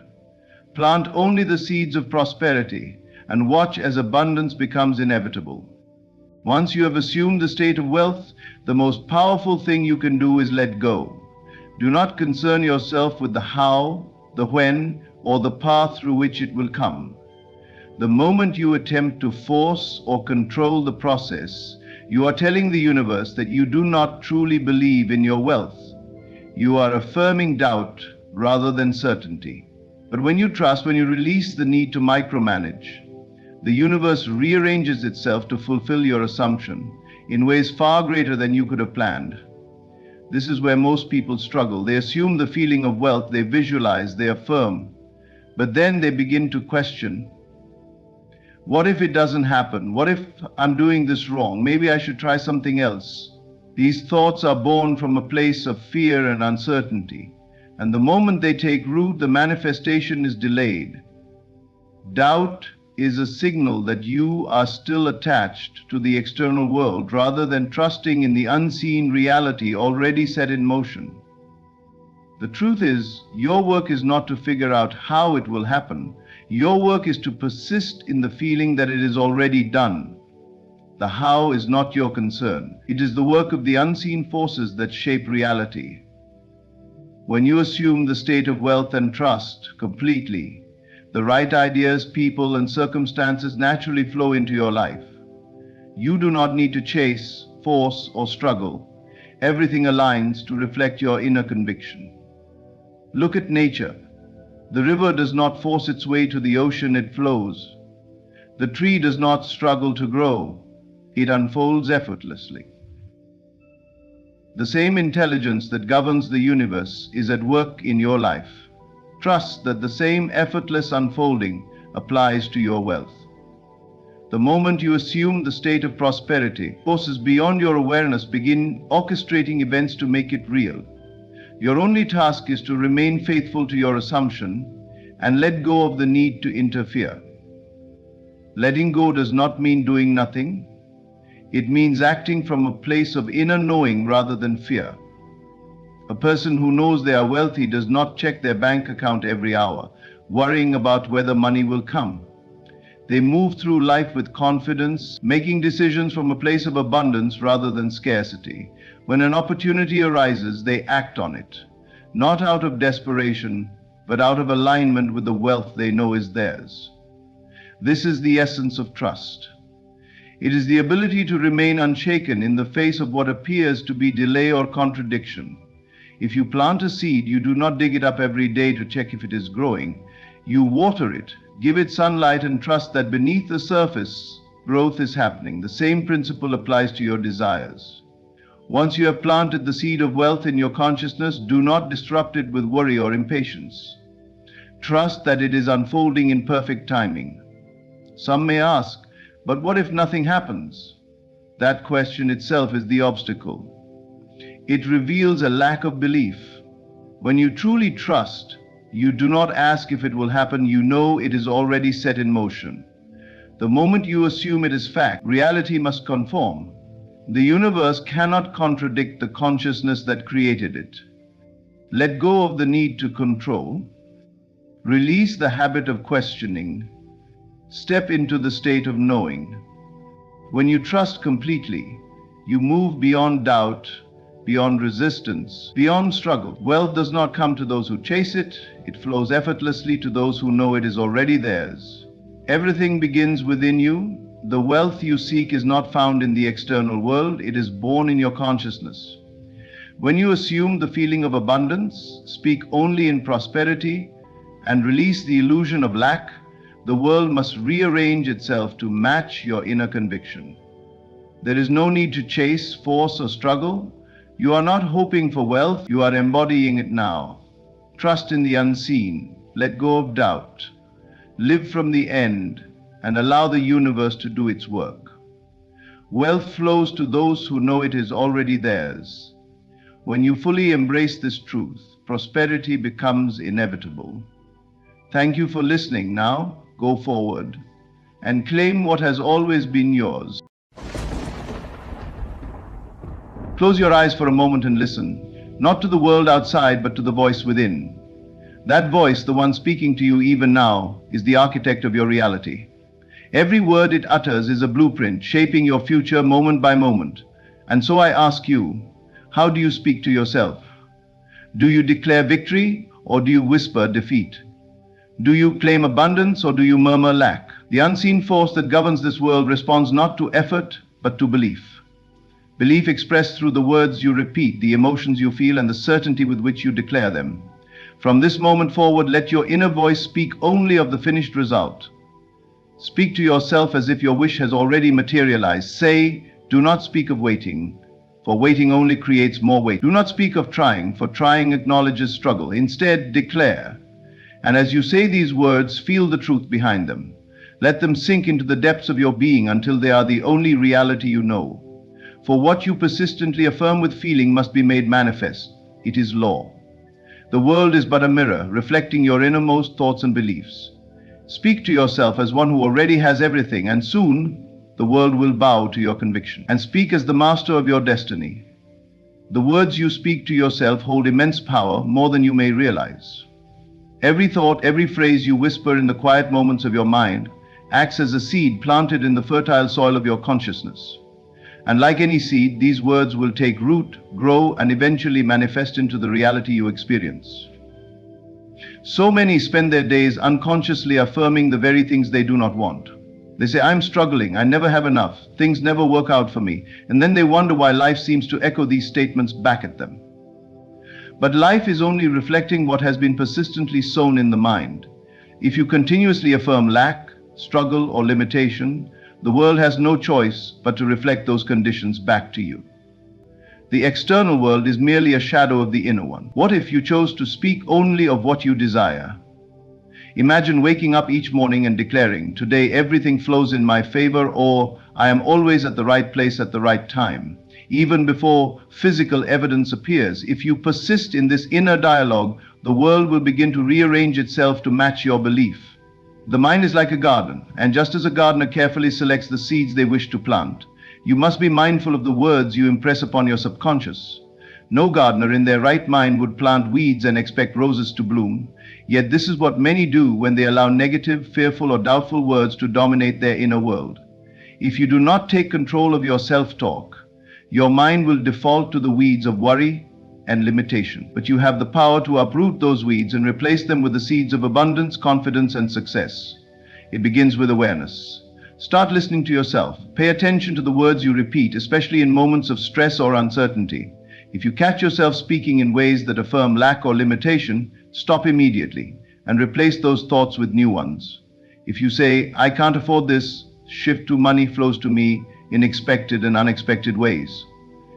Plant only the seeds of prosperity and watch as abundance becomes inevitable. Once you have assumed the state of wealth, the most powerful thing you can do is let go. Do not concern yourself with the how, the when, or the path through which it will come. The moment you attempt to force or control the process, you are telling the universe that you do not truly believe in your wealth. You are affirming doubt rather than certainty. But when you trust, when you release the need to micromanage, the universe rearranges itself to fulfill your assumption in ways far greater than you could have planned. This is where most people struggle. They assume the feeling of wealth, they visualize, they affirm, but then they begin to question. What if it doesn't happen? What if I'm doing this wrong? Maybe I should try something else. These thoughts are born from a place of fear and uncertainty, and the moment they take root, the manifestation is delayed. Doubt is a signal that you are still attached to the external world rather than trusting in the unseen reality already set in motion. The truth is, your work is not to figure out how it will happen. Your work is to persist in the feeling that it is already done. The how is not your concern. It is the work of the unseen forces that shape reality. When you assume the state of wealth and trust completely, the right ideas, people, and circumstances naturally flow into your life. You do not need to chase, force, or struggle. Everything aligns to reflect your inner conviction. Look at nature. The river does not force its way to the ocean, it flows. The tree does not struggle to grow, it unfolds effortlessly. The same intelligence that governs the universe is at work in your life. Trust that the same effortless unfolding applies to your wealth. The moment you assume the state of prosperity, forces beyond your awareness begin orchestrating events to make it real. Your only task is to remain faithful to your assumption and let go of the need to interfere. Letting go does not mean doing nothing. It means acting from a place of inner knowing rather than fear. A person who knows they are wealthy does not check their bank account every hour, worrying about whether money will come. They move through life with confidence, making decisions from a place of abundance rather than scarcity. When an opportunity arises, they act on it, not out of desperation, but out of alignment with the wealth they know is theirs. This is the essence of trust. It is the ability to remain unshaken in the face of what appears to be delay or contradiction. If you plant a seed, you do not dig it up every day to check if it is growing. You water it, give it sunlight, and trust that beneath the surface, growth is happening. The same principle applies to your desires. Once you have planted the seed of wealth in your consciousness, do not disrupt it with worry or impatience. Trust that it is unfolding in perfect timing. Some may ask, but what if nothing happens? That question itself is the obstacle. It reveals a lack of belief. When you truly trust, you do not ask if it will happen, you know it is already set in motion. The moment you assume it is fact, reality must conform. The universe cannot contradict the consciousness that created it. Let go of the need to control. Release the habit of questioning. Step into the state of knowing. When you trust completely, you move beyond doubt, beyond resistance, beyond struggle. Wealth does not come to those who chase it. It flows effortlessly to those who know it is already theirs. Everything begins within you. The wealth you seek is not found in the external world. It is born in your consciousness. When you assume the feeling of abundance, speak only in prosperity, and release the illusion of lack, the world must rearrange itself to match your inner conviction. There is no need to chase, force, or struggle. You are not hoping for wealth, you are embodying it now. Trust in the unseen, let go of doubt, live from the end, and allow the universe to do its work. Wealth flows to those who know it is already theirs. When you fully embrace this truth, prosperity becomes inevitable. Thank you for listening. Now, go forward and claim what has always been yours. Close your eyes for a moment and listen, not to the world outside, but to the voice within. That voice, the one speaking to you even now, is the architect of your reality. Every word it utters is a blueprint, shaping your future moment by moment. And so I ask you, how do you speak to yourself? Do you declare victory, or do you whisper defeat? Do you claim abundance, or do you murmur lack? The unseen force that governs this world responds not to effort, but to belief. Belief expressed through the words you repeat, the emotions you feel, and the certainty with which you declare them. From this moment forward, let your inner voice speak only of the finished result. Speak to yourself as if your wish has already materialized. Say, do not speak of waiting, for waiting only creates more wait. Do not speak of trying, for trying acknowledges struggle. Instead, declare. And as you say these words, feel the truth behind them. Let them sink into the depths of your being until they are the only reality you know. For what you persistently affirm with feeling must be made manifest. It is law. The world is but a mirror, reflecting your innermost thoughts and beliefs. Speak to yourself as one who already has everything, and soon the world will bow to your conviction. And speak as the master of your destiny. The words you speak to yourself hold immense power, more than you may realize. Every thought, every phrase you whisper in the quiet moments of your mind acts as a seed planted in the fertile soil of your consciousness. And like any seed, these words will take root, grow, and eventually manifest into the reality you experience. So many spend their days unconsciously affirming the very things they do not want. They say, I'm struggling, I never have enough, things never work out for me, and then they wonder why life seems to echo these statements back at them. But life is only reflecting what has been persistently sown in the mind. If you continuously affirm lack, struggle, or limitation, the world has no choice but to reflect those conditions back to you. The external world is merely a shadow of the inner one. What if you chose to speak only of what you desire? Imagine waking up each morning and declaring, today everything flows in my favor, or I am always at the right place at the right time. Even before physical evidence appears, if you persist in this inner dialogue, the world will begin to rearrange itself to match your belief. The mind is like a garden, and just as a gardener carefully selects the seeds they wish to plant, you must be mindful of the words you impress upon your subconscious. No gardener in their right mind would plant weeds and expect roses to bloom, yet this is what many do when they allow negative, fearful, or doubtful words to dominate their inner world. If you do not take control of your self-talk, your mind will default to the weeds of worry and limitation. But you have the power to uproot those weeds and replace them with the seeds of abundance, confidence, and success. It begins with awareness. Start listening to yourself. Pay attention to the words you repeat, especially in moments of stress or uncertainty. If you catch yourself speaking in ways that affirm lack or limitation, stop immediately and replace those thoughts with new ones. If you say, I can't afford this, shift to money flows to me in expected and unexpected ways.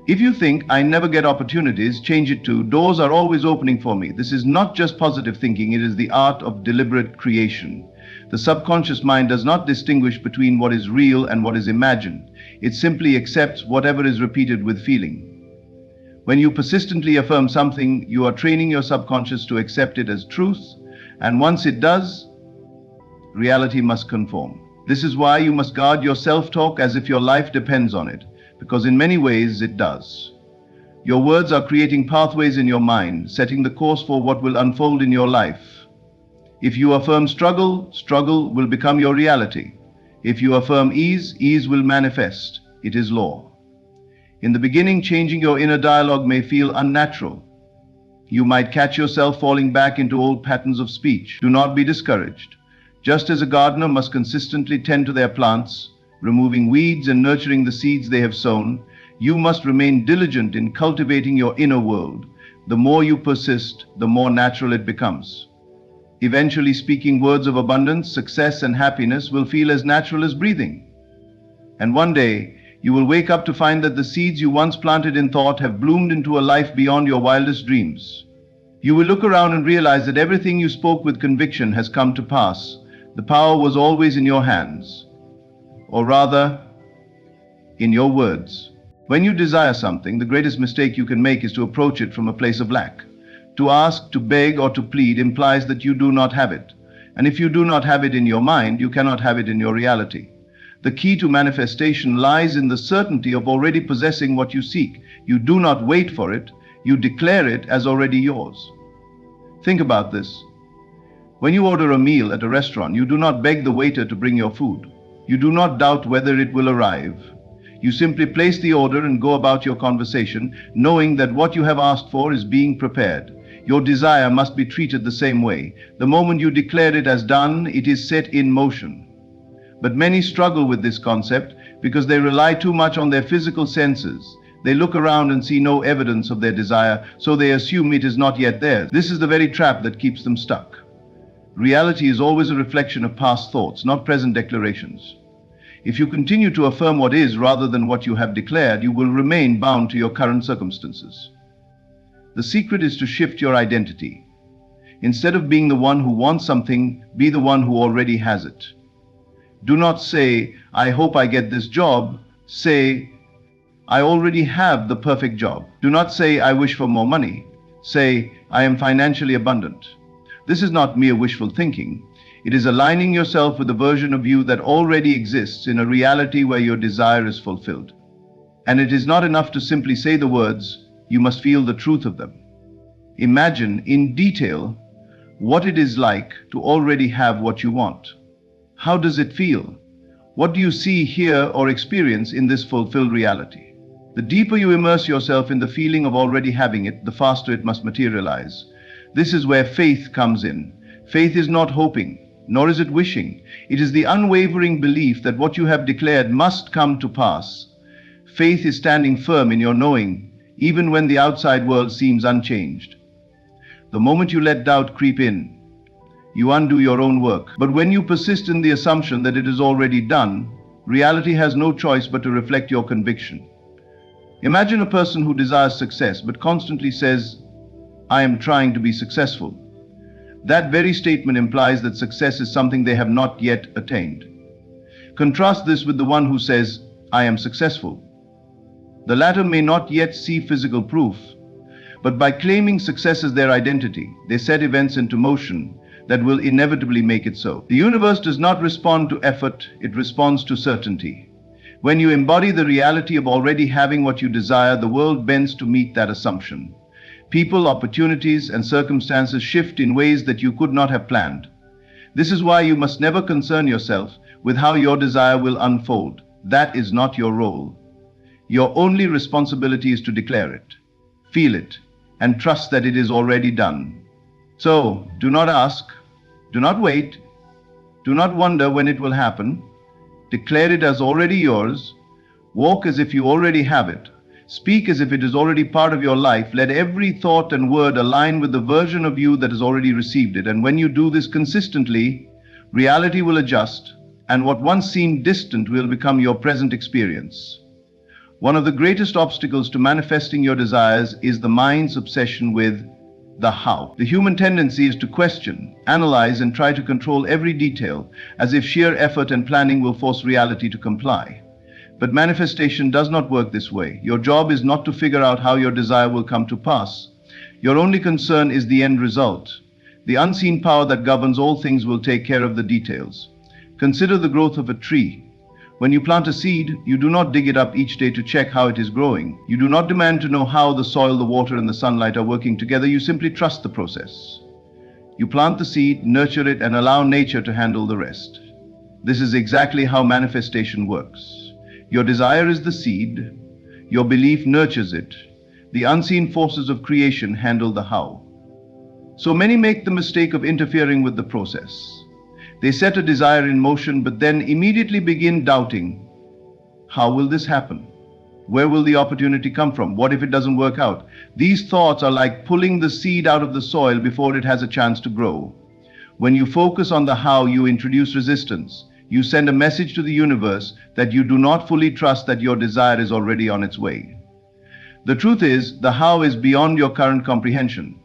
If you think, I never get opportunities, change it to, doors are always opening for me. This is not just positive thinking, it is the art of deliberate creation. The subconscious mind does not distinguish between what is real and what is imagined. It simply accepts whatever is repeated with feeling. When you persistently affirm something, you are training your subconscious to accept it as truth, and once it does, reality must conform. This is why you must guard your self-talk as if your life depends on it, because in many ways it does. Your words are creating pathways in your mind, setting the course for what will unfold in your life. If you affirm struggle, struggle will become your reality. If you affirm ease, ease will manifest. It is law. In the beginning, changing your inner dialogue may feel unnatural. You might catch yourself falling back into old patterns of speech. Do not be discouraged. Just as a gardener must consistently tend to their plants, removing weeds and nurturing the seeds they have sown, you must remain diligent in cultivating your inner world. The more you persist, the more natural it becomes. Eventually, speaking words of abundance, success, and happiness will feel as natural as breathing. And one day, you will wake up to find that the seeds you once planted in thought have bloomed into a life beyond your wildest dreams. You will look around and realize that everything you spoke with conviction has come to pass. The power was always in your hands, or rather, in your words. When you desire something, the greatest mistake you can make is to approach it from a place of lack. To ask, to beg, or to plead implies that you do not have it. And if you do not have it in your mind, you cannot have it in your reality. The key to manifestation lies in the certainty of already possessing what you seek. You do not wait for it, you declare it as already yours. Think about this. When you order a meal at a restaurant, you do not beg the waiter to bring your food. You do not doubt whether it will arrive. You simply place the order and go about your conversation, knowing that what you have asked for is being prepared. Your desire must be treated the same way. The moment you declare it as done, it is set in motion. But many struggle with this concept because they rely too much on their physical senses. They look around and see no evidence of their desire, so they assume it is not yet theirs. This is the very trap that keeps them stuck. Reality is always a reflection of past thoughts, not present declarations. If you continue to affirm what is rather than what you have declared, you will remain bound to your current circumstances. The secret is to shift your identity. Instead of being the one who wants something, be the one who already has it. Do not say, I hope I get this job. Say, I already have the perfect job. Do not say, I wish for more money. Say, I am financially abundant. This is not mere wishful thinking. It is aligning yourself with a version of you that already exists in a reality where your desire is fulfilled. And it is not enough to simply say the words, you must feel the truth of them. Imagine in detail what it is like to already have what you want. How does it feel? What do you see, hear, or experience in this fulfilled reality? The deeper you immerse yourself in the feeling of already having it, the faster it must materialize. This is where faith comes in. Faith is not hoping, nor is it wishing. It is the unwavering belief that what you have declared must come to pass. Faith is standing firm in your knowing, even when the outside world seems unchanged. The moment you let doubt creep in, you undo your own work. But when you persist in the assumption that it is already done, reality has no choice but to reflect your conviction. Imagine a person who desires success but constantly says, I am trying to be successful. That very statement implies that success is something they have not yet attained. Contrast this with the one who says, I am successful. The latter may not yet see physical proof, but by claiming success as their identity, they set events into motion that will inevitably make it so. The universe does not respond to effort, it responds to certainty. When you embody the reality of already having what you desire, the world bends to meet that assumption. People, opportunities, and circumstances shift in ways that you could not have planned. This is why you must never concern yourself with how your desire will unfold. That is not your role. Your only responsibility is to declare it, feel it, and trust that it is already done. So, do not ask, do not wait, do not wonder when it will happen. Declare it as already yours. Walk as if you already have it. Speak as if it is already part of your life. Let every thought and word align with the version of you that has already received it. And when you do this consistently, reality will adjust, and what once seemed distant will become your present experience. One of the greatest obstacles to manifesting your desires is the mind's obsession with the how. The human tendency is to question, analyze, and try to control every detail, as if sheer effort and planning will force reality to comply. But manifestation does not work this way. Your job is not to figure out how your desire will come to pass. Your only concern is the end result. The unseen power that governs all things will take care of the details. Consider the growth of a tree. When you plant a seed, you do not dig it up each day to check how it is growing. You do not demand to know how the soil, the water, and the sunlight are working together. You simply trust the process. You plant the seed, nurture it, and allow nature to handle the rest. This is exactly how manifestation works. Your desire is the seed. Your belief nurtures it. The unseen forces of creation handle the how. So many make the mistake of interfering with the process. They set a desire in motion, but then immediately begin doubting. How will this happen? Where will the opportunity come from? What if it doesn't work out? These thoughts are like pulling the seed out of the soil before it has a chance to grow. When you focus on the how, you introduce resistance. You send a message to the universe that you do not fully trust that your desire is already on its way. The truth is, the how is beyond your current comprehension.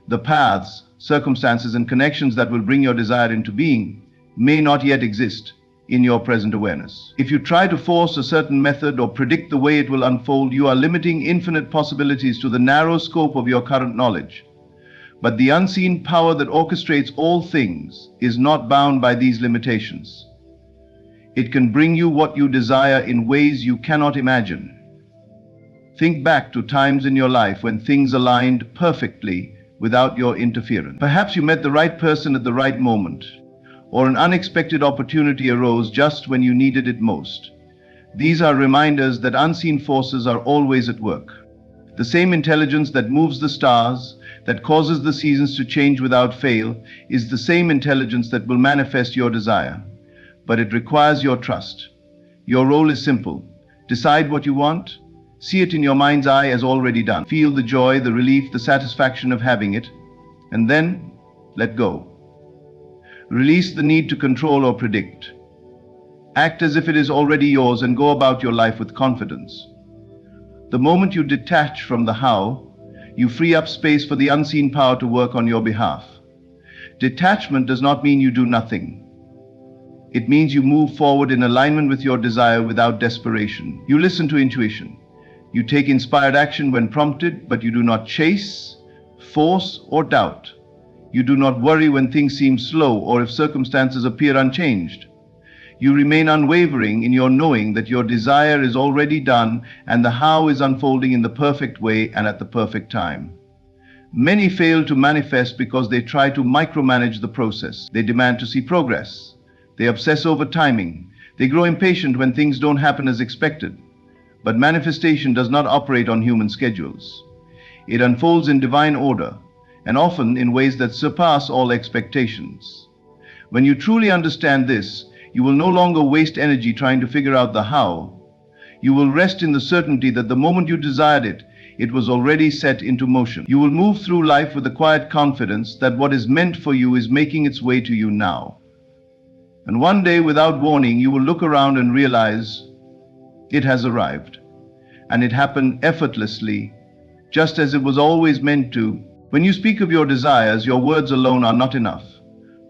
The paths, circumstances, and connections that will bring your desire into being may not yet exist in your present awareness. If you try to force a certain method or predict the way it will unfold, you are limiting infinite possibilities to the narrow scope of your current knowledge. But the unseen power that orchestrates all things is not bound by these limitations. It can bring you what you desire in ways you cannot imagine. Think back to times in your life when things aligned perfectly without your interference. Perhaps you met the right person at the right moment, or an unexpected opportunity arose just when you needed it most. These are reminders that unseen forces are always at work. The same intelligence that moves the stars, that causes the seasons to change without fail, is the same intelligence that will manifest your desire. But it requires your trust. Your role is simple. Decide what you want. See it in your mind's eye as already done. Feel the joy, the relief, the satisfaction of having it, and then let go. Release the need to control or predict. Act as if it is already yours and go about your life with confidence. The moment you detach from the how, you free up space for the unseen power to work on your behalf. Detachment does not mean you do nothing. It means you move forward in alignment with your desire without desperation. You listen to intuition. You take inspired action when prompted, but you do not chase, force, or doubt. You do not worry when things seem slow or if circumstances appear unchanged. You remain unwavering in your knowing that your desire is already done and the how is unfolding in the perfect way and at the perfect time. Many fail to manifest because they try to micromanage the process. They demand to see progress. They obsess over timing. They grow impatient when things don't happen as expected. But manifestation does not operate on human schedules. It unfolds in divine order, and often in ways that surpass all expectations. When you truly understand this, you will no longer waste energy trying to figure out the how. You will rest in the certainty that the moment you desired it, it was already set into motion. You will move through life with a quiet confidence that what is meant for you is making its way to you now. And one day, without warning, you will look around and realize it has arrived. And it happened effortlessly, just as it was always meant to. When you speak of your desires, your words alone are not enough.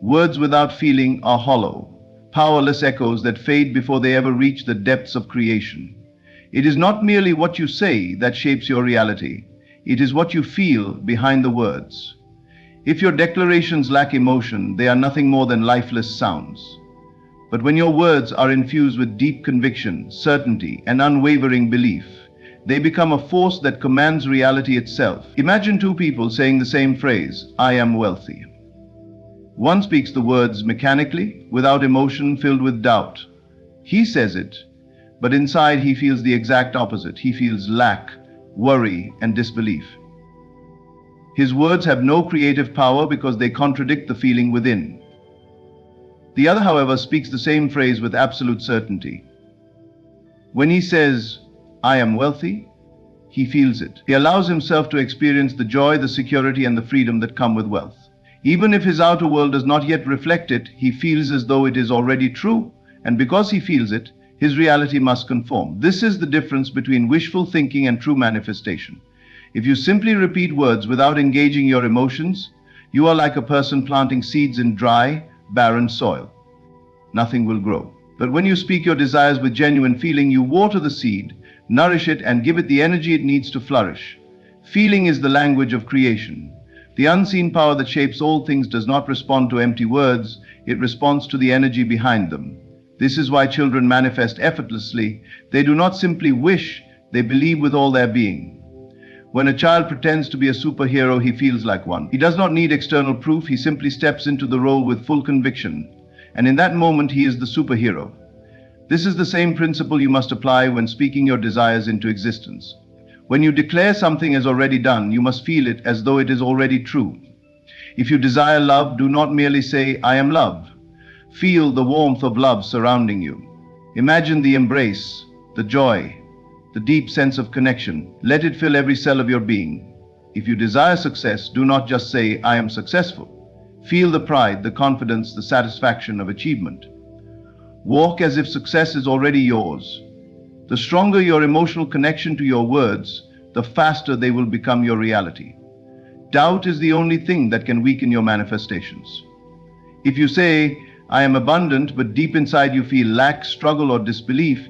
Words without feeling are hollow, powerless echoes that fade before they ever reach the depths of creation. It is not merely what you say that shapes your reality. It is what you feel behind the words. If your declarations lack emotion, they are nothing more than lifeless sounds. But when your words are infused with deep conviction, certainty, and unwavering belief, they become a force that commands reality itself. Imagine two people saying the same phrase, "I am wealthy." One speaks the words mechanically, without emotion, filled with doubt. He says it, but inside he feels the exact opposite. He feels lack, worry, and disbelief. His words have no creative power because they contradict the feeling within. The other, however, speaks the same phrase with absolute certainty. When he says, "I am wealthy," he feels it. He allows himself to experience the joy, the security, and the freedom that come with wealth. Even if his outer world does not yet reflect it, he feels as though it is already true, and because he feels it, his reality must conform. This is the difference between wishful thinking and true manifestation. If you simply repeat words without engaging your emotions, you are like a person planting seeds in dry, barren soil. Nothing will grow. But when you speak your desires with genuine feeling, you water the seed, nourish it, and give it the energy it needs to flourish. Feeling is the language of creation. The unseen power that shapes all things does not respond to empty words, it responds to the energy behind them. This is why children manifest effortlessly. They do not simply wish, they believe with all their being. When a child pretends to be a superhero, he feels like one. He does not need external proof, he simply steps into the role with full conviction. And in that moment, he is the superhero. This is the same principle you must apply when speaking your desires into existence. When you declare something as already done, you must feel it as though it is already true. If you desire love, do not merely say, "I am love." Feel the warmth of love surrounding you. Imagine the embrace, the joy, the deep sense of connection. Let it fill every cell of your being. If you desire success, do not just say, "I am successful." Feel the pride, the confidence, the satisfaction of achievement. Walk as if success is already yours. The stronger your emotional connection to your words, the faster they will become your reality. Doubt is the only thing that can weaken your manifestations. If you say, "I am abundant," but deep inside you feel lack, struggle, or disbelief,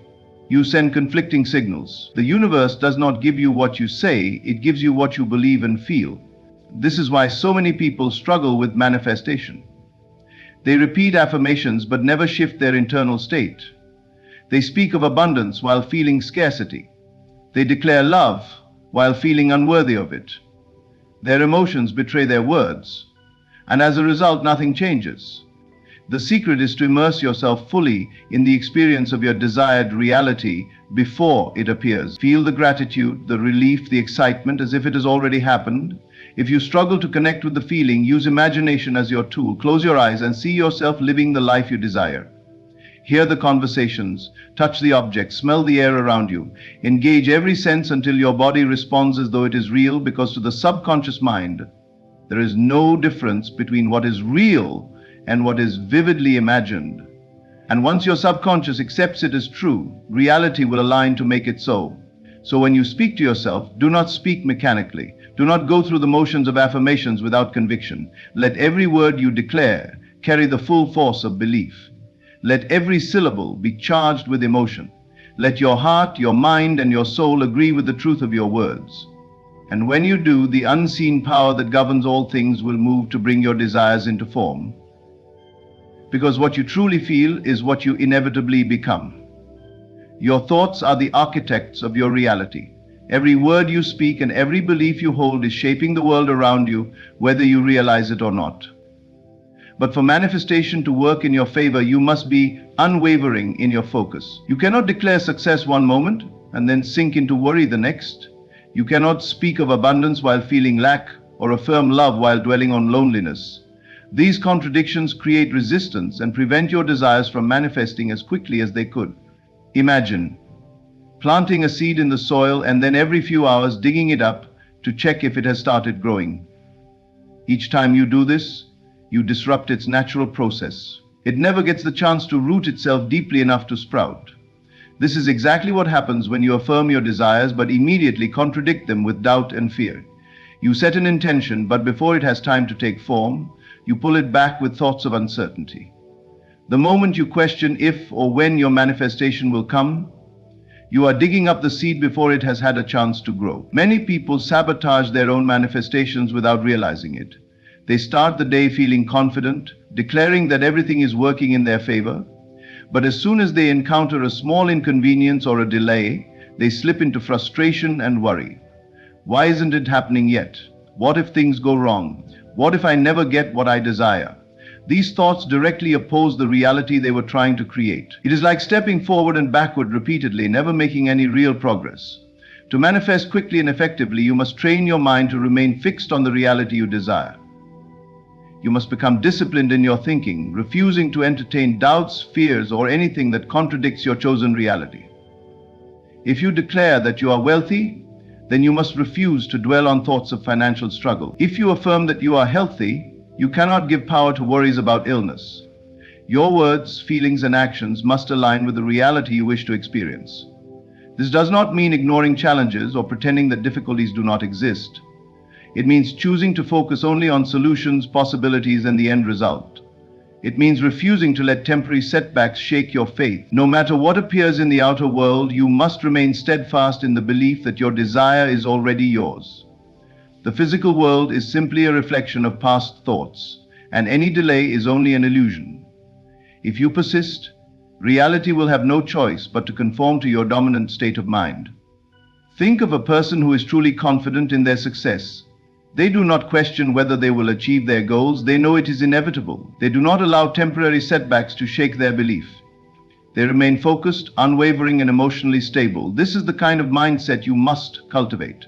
you send conflicting signals. The universe does not give you what you say, it gives you what you believe and feel. This is why so many people struggle with manifestation. They repeat affirmations but never shift their internal state. They speak of abundance while feeling scarcity. They declare love while feeling unworthy of it. Their emotions betray their words, and as a result, nothing changes. The secret is to immerse yourself fully in the experience of your desired reality before it appears. Feel the gratitude, the relief, the excitement as if it has already happened. If you struggle to connect with the feeling, use imagination as your tool. Close your eyes and see yourself living the life you desire. Hear the conversations, touch the objects, smell the air around you. Engage every sense until your body responds as though it is real, because to the subconscious mind, there is no difference between what is real and what is vividly imagined. And once your subconscious accepts it as true, reality will align to make it so. So when you speak to yourself, do not speak mechanically. Do not go through the motions of affirmations without conviction. Let every word you declare carry the full force of belief. Let every syllable be charged with emotion. Let your heart, your mind, and your soul agree with the truth of your words. And when you do, the unseen power that governs all things will move to bring your desires into form. Because what you truly feel is what you inevitably become. Your thoughts are the architects of your reality. Every word you speak and every belief you hold is shaping the world around you, whether you realize it or not. But for manifestation to work in your favor, you must be unwavering in your focus. You cannot declare success one moment and then sink into worry the next. You cannot speak of abundance while feeling lack, or affirm love while dwelling on loneliness. These contradictions create resistance and prevent your desires from manifesting as quickly as they could. Imagine planting a seed in the soil and then every few hours digging it up to check if it has started growing. Each time you do this, you disrupt its natural process. It never gets the chance to root itself deeply enough to sprout. This is exactly what happens when you affirm your desires but immediately contradict them with doubt and fear. You set an intention, but before it has time to take form, you pull it back with thoughts of uncertainty. The moment you question if or when your manifestation will come, you are digging up the seed before it has had a chance to grow. Many people sabotage their own manifestations without realizing it. They start the day feeling confident, declaring that everything is working in their favor. But as soon as they encounter a small inconvenience or a delay, they slip into frustration and worry. Why isn't it happening yet? What if things go wrong? What if I never get what I desire? These thoughts directly oppose the reality they were trying to create. It is like stepping forward and backward repeatedly, never making any real progress. To manifest quickly and effectively, you must train your mind to remain fixed on the reality you desire. You must become disciplined in your thinking, refusing to entertain doubts, fears, or anything that contradicts your chosen reality. If you declare that you are wealthy, then you must refuse to dwell on thoughts of financial struggle. If you affirm that you are healthy, you cannot give power to worries about illness. Your words, feelings, and actions must align with the reality you wish to experience. This does not mean ignoring challenges or pretending that difficulties do not exist. It means choosing to focus only on solutions, possibilities, and the end result. It means refusing to let temporary setbacks shake your faith. No matter what appears in the outer world, you must remain steadfast in the belief that your desire is already yours. The physical world is simply a reflection of past thoughts, and any delay is only an illusion. If you persist, reality will have no choice but to conform to your dominant state of mind. Think of a person who is truly confident in their success. They do not question whether they will achieve their goals. They know it is inevitable. They do not allow temporary setbacks to shake their belief. They remain focused, unwavering, and emotionally stable. This is the kind of mindset you must cultivate.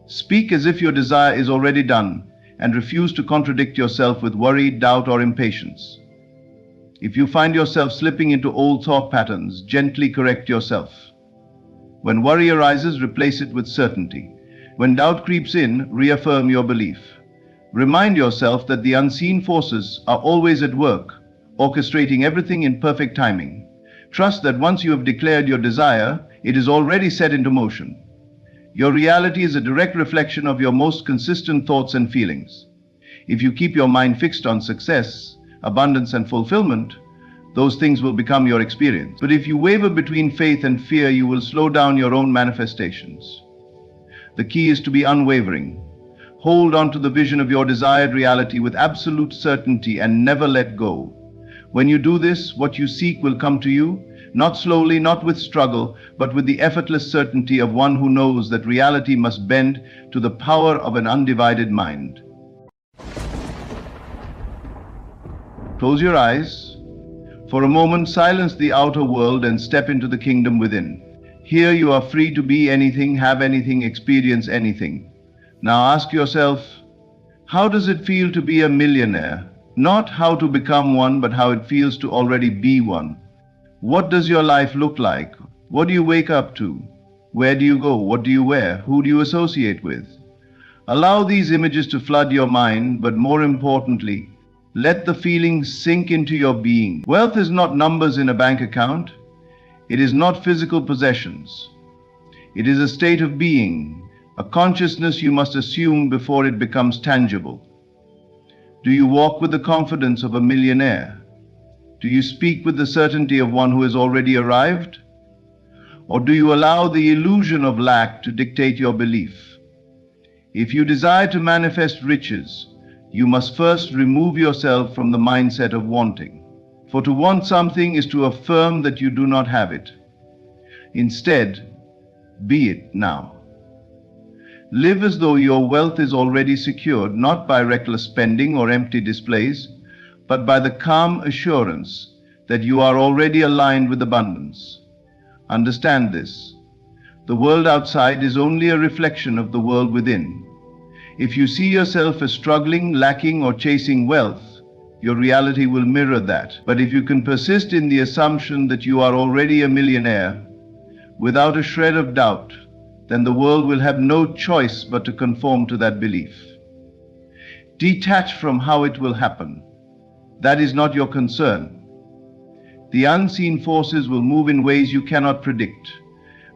Speak as if your desire is already done, and refuse to contradict yourself with worry, doubt, or impatience. If you find yourself slipping into old thought patterns, gently correct yourself. When worry arises, replace it with certainty. When doubt creeps in, reaffirm your belief. Remind yourself that the unseen forces are always at work, orchestrating everything in perfect timing. Trust that once you have declared your desire, it is already set into motion. Your reality is a direct reflection of your most consistent thoughts and feelings. If you keep your mind fixed on success, abundance, and fulfillment, those things will become your experience. But if you waver between faith and fear, you will slow down your own manifestations. The key is to be unwavering. Hold on to the vision of your desired reality with absolute certainty and never let go. When you do this, what you seek will come to you, not slowly, not with struggle, but with the effortless certainty of one who knows that reality must bend to the power of an undivided mind. Close your eyes. For a moment, silence the outer world and step into the kingdom within. Here you are free to be anything, have anything, experience anything. Now ask yourself, how does it feel to be a millionaire? Not how to become one, but how it feels to already be one. What does your life look like? What do you wake up to? Where do you go? What do you wear? Who do you associate with? Allow these images to flood your mind, but more importantly, let the feelings sink into your being. Wealth is not numbers in a bank account. It is not physical possessions. It is a state of being, a consciousness you must assume before it becomes tangible. Do you walk with the confidence of a millionaire? Do you speak with the certainty of one who has already arrived? Or do you allow the illusion of lack to dictate your belief? If you desire to manifest riches, you must first remove yourself from the mindset of wanting. For to want something is to affirm that you do not have it. Instead, be it now. Live as though your wealth is already secured, not by reckless spending or empty displays, but by the calm assurance that you are already aligned with abundance. Understand this. The world outside is only a reflection of the world within. If you see yourself as struggling, lacking, or chasing wealth, your reality will mirror that. But if you can persist in the assumption that you are already a millionaire, without a shred of doubt, then the world will have no choice but to conform to that belief. Detach from how it will happen. That is not your concern. The unseen forces will move in ways you cannot predict,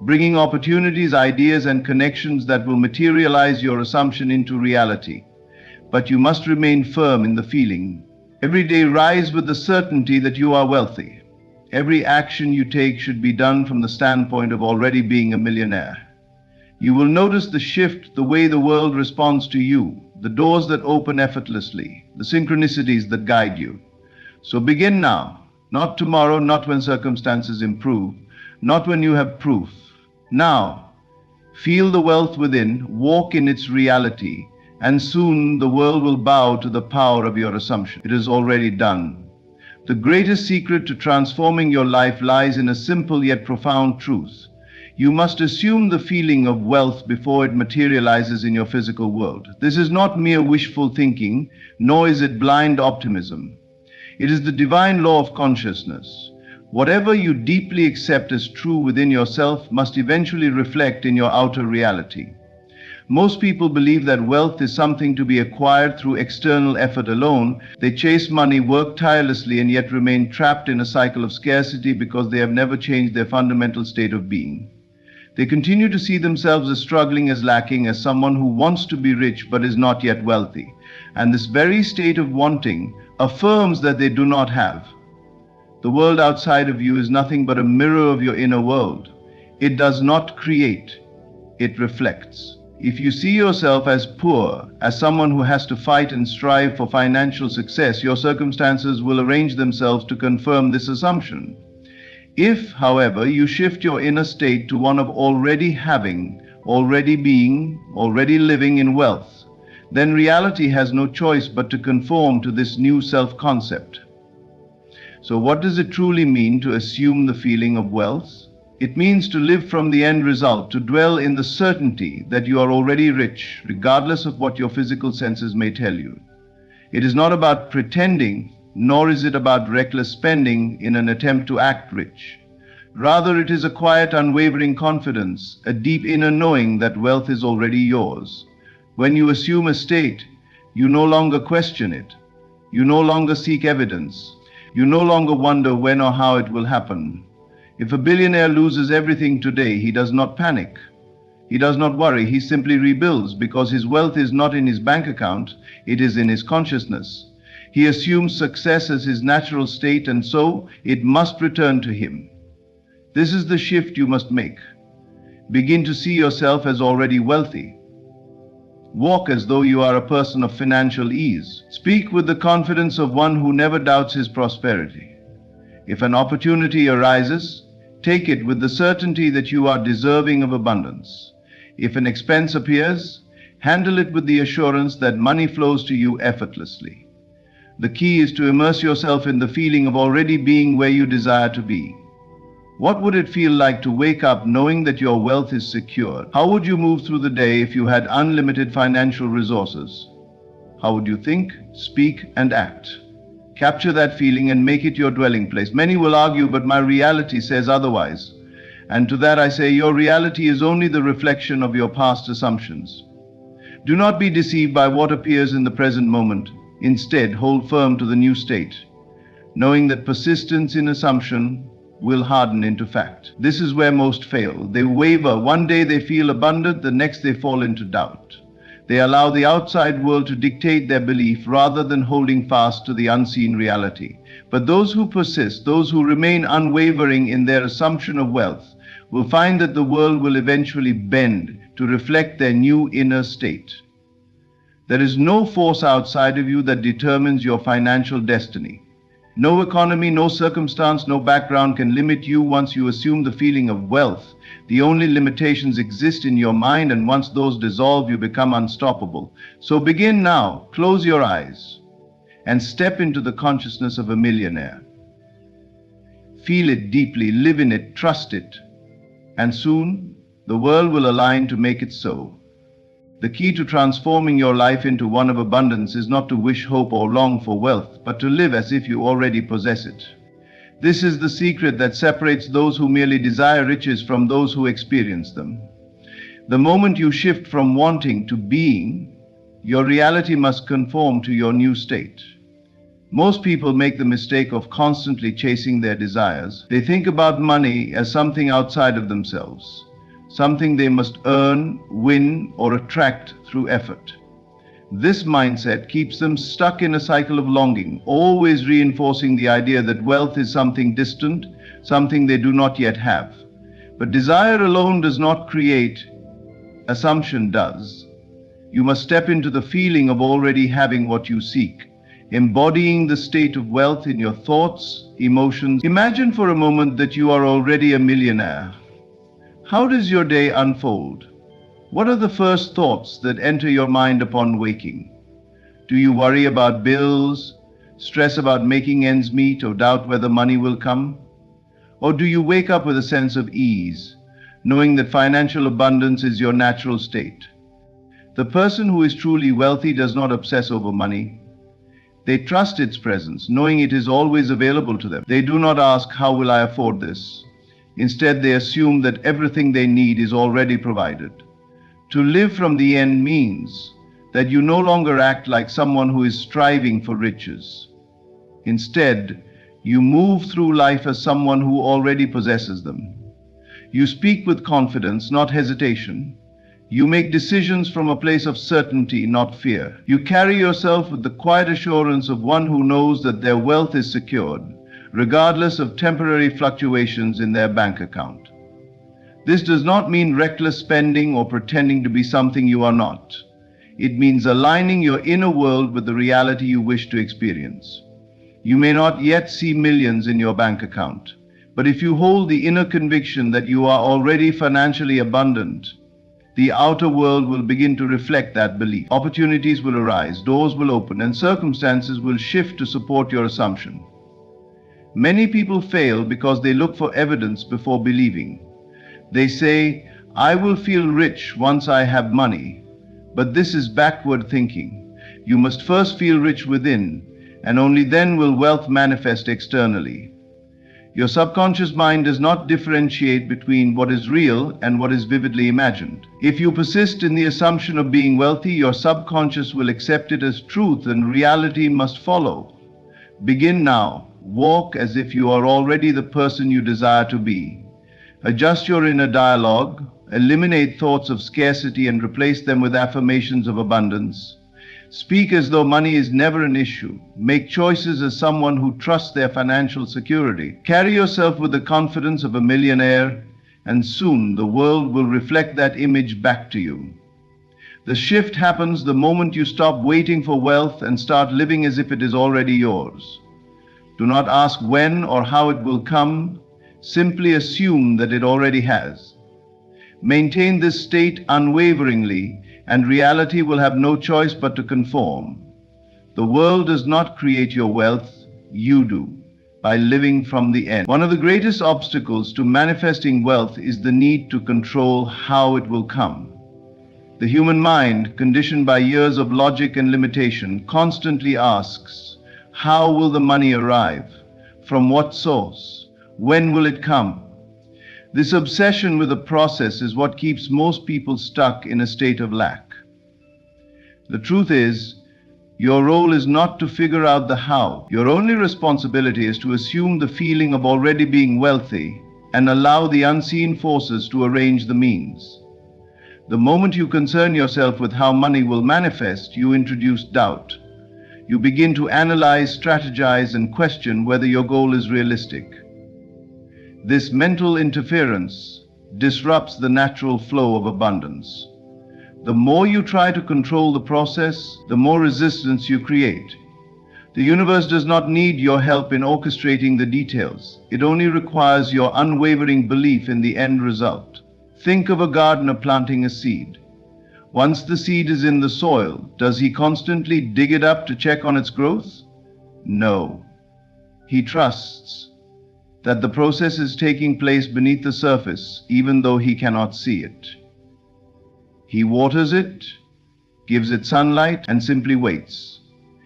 bringing opportunities, ideas, and connections that will materialize your assumption into reality. But you must remain firm in the feeling. Every day rise with the certainty that you are wealthy. Every action you take should be done from the standpoint of already being a millionaire. You will notice the shift, the way the world responds to you, the doors that open effortlessly, the synchronicities that guide you. So begin now, not tomorrow, not when circumstances improve, not when you have proof. Now, feel the wealth within, walk in its reality, and soon the world will bow to the power of your assumption. It is already done. The greatest secret to transforming your life lies in a simple yet profound truth. You must assume the feeling of wealth before it materializes in your physical world. This is not mere wishful thinking, nor is it blind optimism. It is the divine law of consciousness. Whatever you deeply accept as true within yourself must eventually reflect in your outer reality. Most people believe that wealth is something to be acquired through external effort alone. They chase money, work tirelessly, and yet remain trapped in a cycle of scarcity because they have never changed their fundamental state of being. They continue to see themselves as struggling, as lacking, as someone who wants to be rich but is not yet wealthy. And this very state of wanting affirms that they do not have. The world outside of you is nothing but a mirror of your inner world. It does not create, it reflects. If you see yourself as poor, as someone who has to fight and strive for financial success, your circumstances will arrange themselves to confirm this assumption. If, however, you shift your inner state to one of already having, already being, already living in wealth, then reality has no choice but to conform to this new self-concept. So what does it truly mean to assume the feeling of wealth? It means to live from the end result, to dwell in the certainty that you are already rich, regardless of what your physical senses may tell you. It is not about pretending, nor is it about reckless spending in an attempt to act rich. Rather, it is a quiet, unwavering confidence, a deep inner knowing that wealth is already yours. When you assume a state, You no longer question it. You no longer seek evidence. You no longer wonder when or how it will happen. If a billionaire loses everything today, he does not panic. He does not worry. He simply rebuilds because his wealth is not in his bank account, it is in his consciousness. He assumes success as his natural state, and so it must return to him. This is the shift you must make. Begin to see yourself as already wealthy. Walk as though you are a person of financial ease. Speak with the confidence of one who never doubts his prosperity. If an opportunity arises, take it with the certainty that you are deserving of abundance. If an expense appears, handle it with the assurance that money flows to you effortlessly. The key is to immerse yourself in the feeling of already being where you desire to be. What would it feel like to wake up knowing that your wealth is secured? How would you move through the day if you had unlimited financial resources? How would you think, speak, and act? Capture that feeling and make it your dwelling place. Many will argue, but my reality says otherwise. And to that I say, your reality is only the reflection of your past assumptions. Do not be deceived by what appears in the present moment. Instead, hold firm to the new state, knowing that persistence in assumption will harden into fact. This is where most fail. They waver. One day they feel abundant, the next they fall into doubt. They allow the outside world to dictate their belief rather than holding fast to the unseen reality. But those who persist, those who remain unwavering in their assumption of wealth, will find that the world will eventually bend to reflect their new inner state. There is no force outside of you that determines your financial destiny. No economy, no circumstance, no background can limit you once you assume the feeling of wealth. The only limitations exist in your mind, and once those dissolve, you become unstoppable. So begin now, close your eyes, and step into the consciousness of a millionaire. Feel it deeply, live in it, trust it, and soon the world will align to make it so. The key to transforming your life into one of abundance is not to wish, hope, or long for wealth, but to live as if you already possess it. This is the secret that separates those who merely desire riches from those who experience them. The moment you shift from wanting to being, your reality must conform to your new state. Most people make the mistake of constantly chasing their desires. They think about money as something outside of themselves, something they must earn, win, or attract through effort. This mindset keeps them stuck in a cycle of longing, always reinforcing the idea that wealth is something distant, something they do not yet have. But desire alone does not create, assumption does. You must step into the feeling of already having what you seek, embodying the state of wealth in your thoughts, emotions. Imagine for a moment that you are already a millionaire. How does your day unfold? What are the first thoughts that enter your mind upon waking? Do you worry about bills, stress about making ends meet, or doubt whether money will come? Or do you wake up with a sense of ease, knowing that financial abundance is your natural state? The person who is truly wealthy does not obsess over money. They trust its presence, knowing it is always available to them. They do not ask, how will I afford this? Instead, they assume that everything they need is already provided. To live from the end means that you no longer act like someone who is striving for riches. Instead, you move through life as someone who already possesses them. You speak with confidence, not hesitation. You make decisions from a place of certainty, not fear. You carry yourself with the quiet assurance of one who knows that their wealth is secured, regardless of temporary fluctuations in their bank account. This does not mean reckless spending or pretending to be something you are not. It means aligning your inner world with the reality you wish to experience. You may not yet see millions in your bank account, but if you hold the inner conviction that you are already financially abundant, the outer world will begin to reflect that belief. Opportunities will arise, doors will open, and circumstances will shift to support your assumption. Many people fail because they look for evidence before believing. They say, I will feel rich once I have money. But this is backward thinking. You must first feel rich within, and only then will wealth manifest externally. Your subconscious mind does not differentiate between what is real and what is vividly imagined. If you persist in the assumption of being wealthy, your subconscious will accept it as truth and reality must follow. Begin now. Walk as if you are already the person you desire to be. Adjust your inner dialogue, eliminate thoughts of scarcity and replace them with affirmations of abundance. Speak as though money is never an issue. Make choices as someone who trusts their financial security. Carry yourself with the confidence of a millionaire, and soon the world will reflect that image back to you. The shift happens the moment you stop waiting for wealth and start living as if it is already yours. Do not ask when or how it will come. Simply assume that it already has. Maintain this state unwaveringly, and reality will have no choice but to conform. The world does not create your wealth, you do, by living from the end. One of the greatest obstacles to manifesting wealth is the need to control how it will come. The human mind, conditioned by years of logic and limitation, constantly asks, how will the money arrive? From what source? When will it come? This obsession with the process is what keeps most people stuck in a state of lack. The truth is, your role is not to figure out the how. Your only responsibility is to assume the feeling of already being wealthy and allow the unseen forces to arrange the means. The moment you concern yourself with how money will manifest, you introduce doubt. You begin to analyze, strategize, and question whether your goal is realistic. This mental interference disrupts the natural flow of abundance. The more you try to control the process, the more resistance you create. The universe does not need your help in orchestrating the details. It only requires your unwavering belief in the end result. Think of a gardener planting a seed. Once the seed is in the soil, does he constantly dig it up to check on its growth? No. He trusts that the process is taking place beneath the surface, even though he cannot see it. He waters it, gives it sunlight, and simply waits.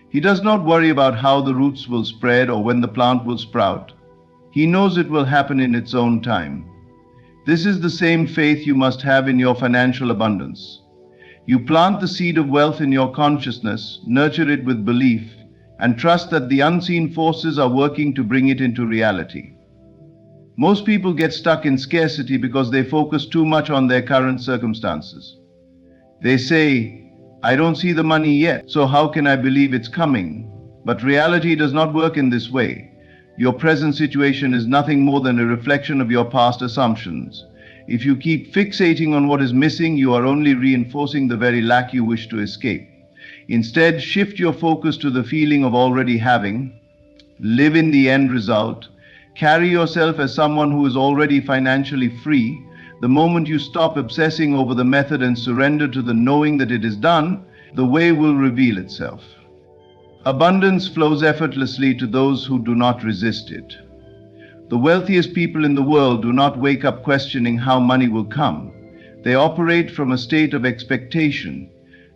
He does not worry about how the roots will spread or when the plant will sprout. He knows it will happen in its own time. This is the same faith you must have in your financial abundance. You plant the seed of wealth in your consciousness, nurture it with belief, and trust that the unseen forces are working to bring it into reality. Most people get stuck in scarcity because they focus too much on their current circumstances. They say, I don't see the money yet, so how can I believe it's coming? But reality does not work in this way. Your present situation is nothing more than a reflection of your past assumptions. If you keep fixating on what is missing, you are only reinforcing the very lack you wish to escape. Instead, shift your focus to the feeling of already having. Live in the end result. Carry yourself as someone who is already financially free. The moment you stop obsessing over the method and surrender to the knowing that it is done, the way will reveal itself. Abundance flows effortlessly to those who do not resist it. The wealthiest people in the world do not wake up questioning how money will come. They operate from a state of expectation.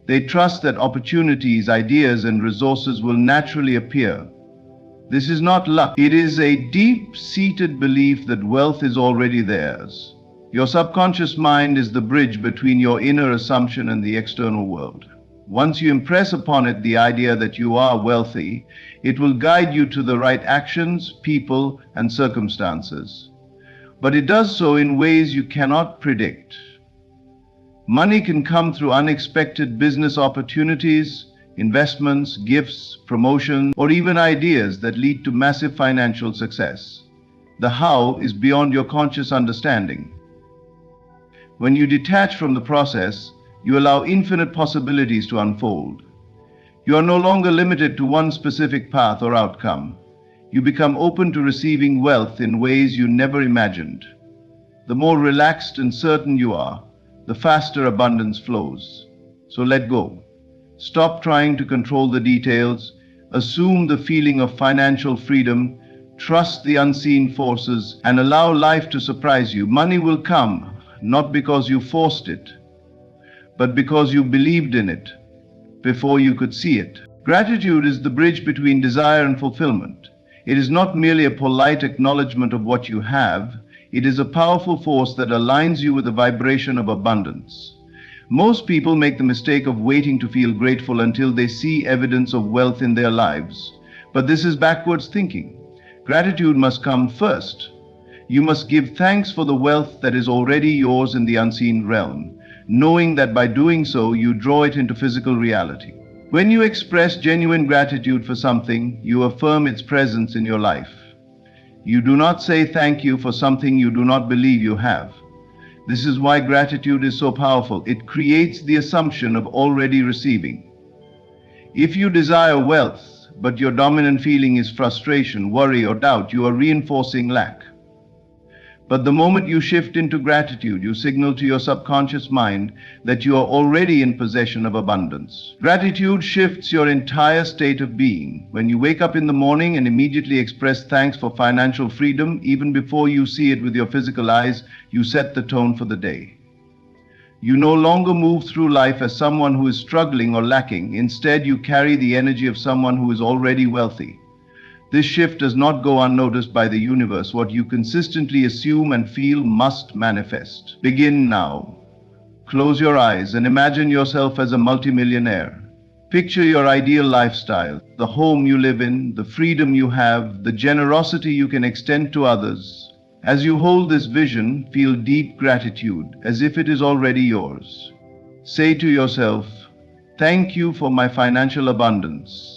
They trust that opportunities, ideas, and resources will naturally appear. This is not luck. It is a deep-seated belief that wealth is already theirs. Your subconscious mind is the bridge between your inner assumption and the external world. Once you impress upon it the idea that you are wealthy, it will guide you to the right actions, people, and circumstances. But it does so in ways you cannot predict. Money can come through unexpected business opportunities, investments, gifts, promotions, or even ideas that lead to massive financial success. The how is beyond your conscious understanding. When you detach from the process, you allow infinite possibilities to unfold. You are no longer limited to one specific path or outcome. You become open to receiving wealth in ways you never imagined. The more relaxed and certain you are, the faster abundance flows. So let go. Stop trying to control the details. Assume the feeling of financial freedom. Trust the unseen forces and allow life to surprise you. Money will come, not because you forced it, but because you believed in it before you could see it. Gratitude is the bridge between desire and fulfillment. It is not merely a polite acknowledgement of what you have, it is a powerful force that aligns you with the vibration of abundance. Most people make the mistake of waiting to feel grateful until they see evidence of wealth in their lives. But this is backwards thinking. Gratitude must come first. You must give thanks for the wealth that is already yours in the unseen realm, knowing that by doing so, you draw it into physical reality. When you express genuine gratitude for something, you affirm its presence in your life. You do not say thank you for something you do not believe you have. This is why gratitude is so powerful. It creates the assumption of already receiving. If you desire wealth, but your dominant feeling is frustration, worry, or doubt, you are reinforcing lack. But the moment you shift into gratitude, you signal to your subconscious mind that you are already in possession of abundance. Gratitude shifts your entire state of being. When you wake up in the morning and immediately express thanks for financial freedom, even before you see it with your physical eyes, you set the tone for the day. You no longer move through life as someone who is struggling or lacking. Instead, you carry the energy of someone who is already wealthy. This shift does not go unnoticed by the universe. What you consistently assume and feel must manifest. Begin now. Close your eyes and imagine yourself as a multimillionaire. Picture your ideal lifestyle, the home you live in, the freedom you have, the generosity you can extend to others. As you hold this vision, feel deep gratitude, as if it is already yours. Say to yourself, "Thank you for my financial abundance.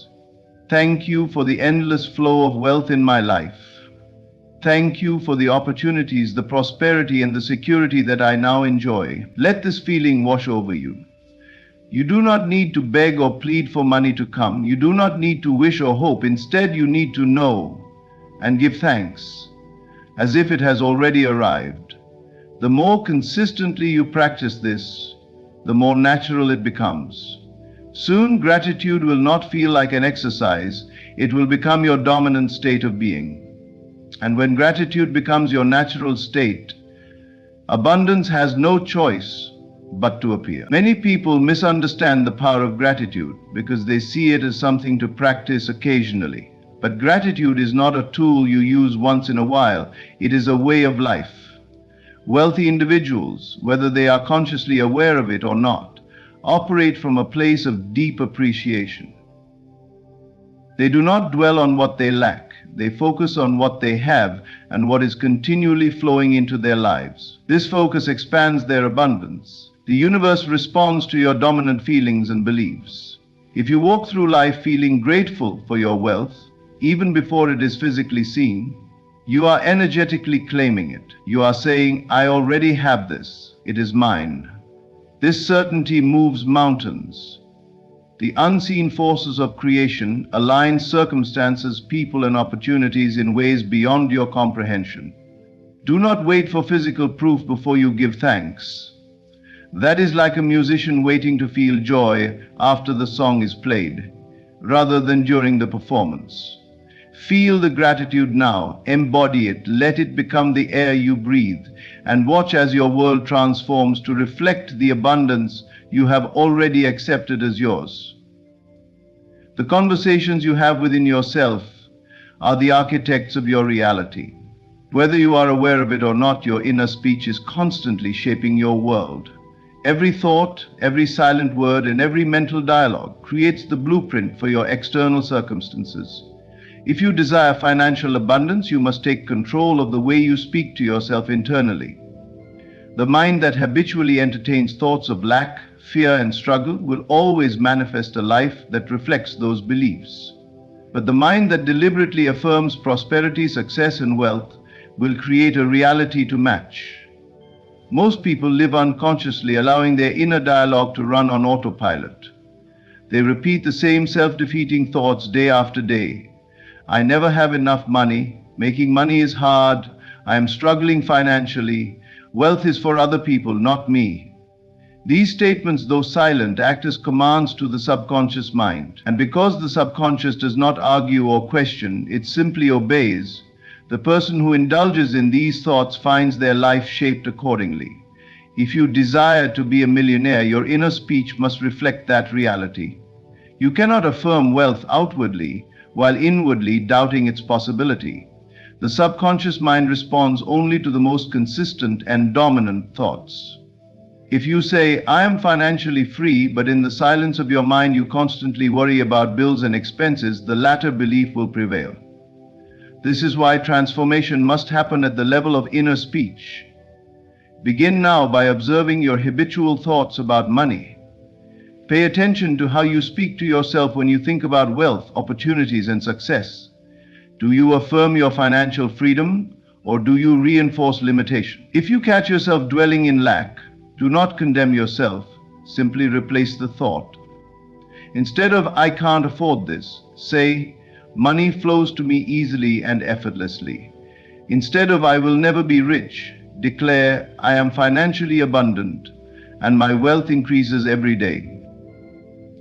Thank you for the endless flow of wealth in my life. Thank you for the opportunities, the prosperity, and the security that I now enjoy." Let this feeling wash over you. You do not need to beg or plead for money to come. You do not need to wish or hope. Instead, you need to know and give thanks, as if it has already arrived. The more consistently you practice this, the more natural it becomes. Soon, gratitude will not feel like an exercise. It will become your dominant state of being. And when gratitude becomes your natural state, abundance has no choice but to appear. Many people misunderstand the power of gratitude because they see it as something to practice occasionally. But gratitude is not a tool you use once in a while. It is a way of life. Wealthy individuals, whether they are consciously aware of it or not, operate from a place of deep appreciation. They do not dwell on what they lack. They focus on what they have and what is continually flowing into their lives. This focus expands their abundance. The universe responds to your dominant feelings and beliefs. If you walk through life feeling grateful for your wealth, even before it is physically seen, you are energetically claiming it. You are saying, "I already have this. It is mine." This certainty moves mountains. The unseen forces of creation align circumstances, people, and opportunities in ways beyond your comprehension. Do not wait for physical proof before you give thanks. That is like a musician waiting to feel joy after the song is played, rather than during the performance. Feel the gratitude now, embody it, let it become the air you breathe, and watch as your world transforms to reflect the abundance you have already accepted as yours. The conversations you have within yourself are the architects of your reality. Whether you are aware of it or not, your inner speech is constantly shaping your world. Every thought, every silent word, and every mental dialogue creates the blueprint for your external circumstances. If you desire financial abundance, you must take control of the way you speak to yourself internally. The mind that habitually entertains thoughts of lack, fear, and struggle will always manifest a life that reflects those beliefs. But the mind that deliberately affirms prosperity, success, and wealth will create a reality to match. Most people live unconsciously, allowing their inner dialogue to run on autopilot. They repeat the same self-defeating thoughts day after day. "I never have enough money. Making money is hard. I am struggling financially. Wealth is for other people, not me." These statements, though silent, act as commands to the subconscious mind. And because the subconscious does not argue or question, it simply obeys, the person who indulges in these thoughts finds their life shaped accordingly. If you desire to be a millionaire, your inner speech must reflect that reality. You cannot affirm wealth outwardly while inwardly doubting its possibility. The subconscious mind responds only to the most consistent and dominant thoughts. If you say, "I am financially free," but in the silence of your mind you constantly worry about bills and expenses, the latter belief will prevail. This is why transformation must happen at the level of inner speech. Begin now by observing your habitual thoughts about money. Pay attention to how you speak to yourself when you think about wealth, opportunities, and success. Do you affirm your financial freedom, or do you reinforce limitation? If you catch yourself dwelling in lack, do not condemn yourself, simply replace the thought. Instead of "I can't afford this," say, "Money flows to me easily and effortlessly." Instead of "I will never be rich," declare, "I am financially abundant and my wealth increases every day."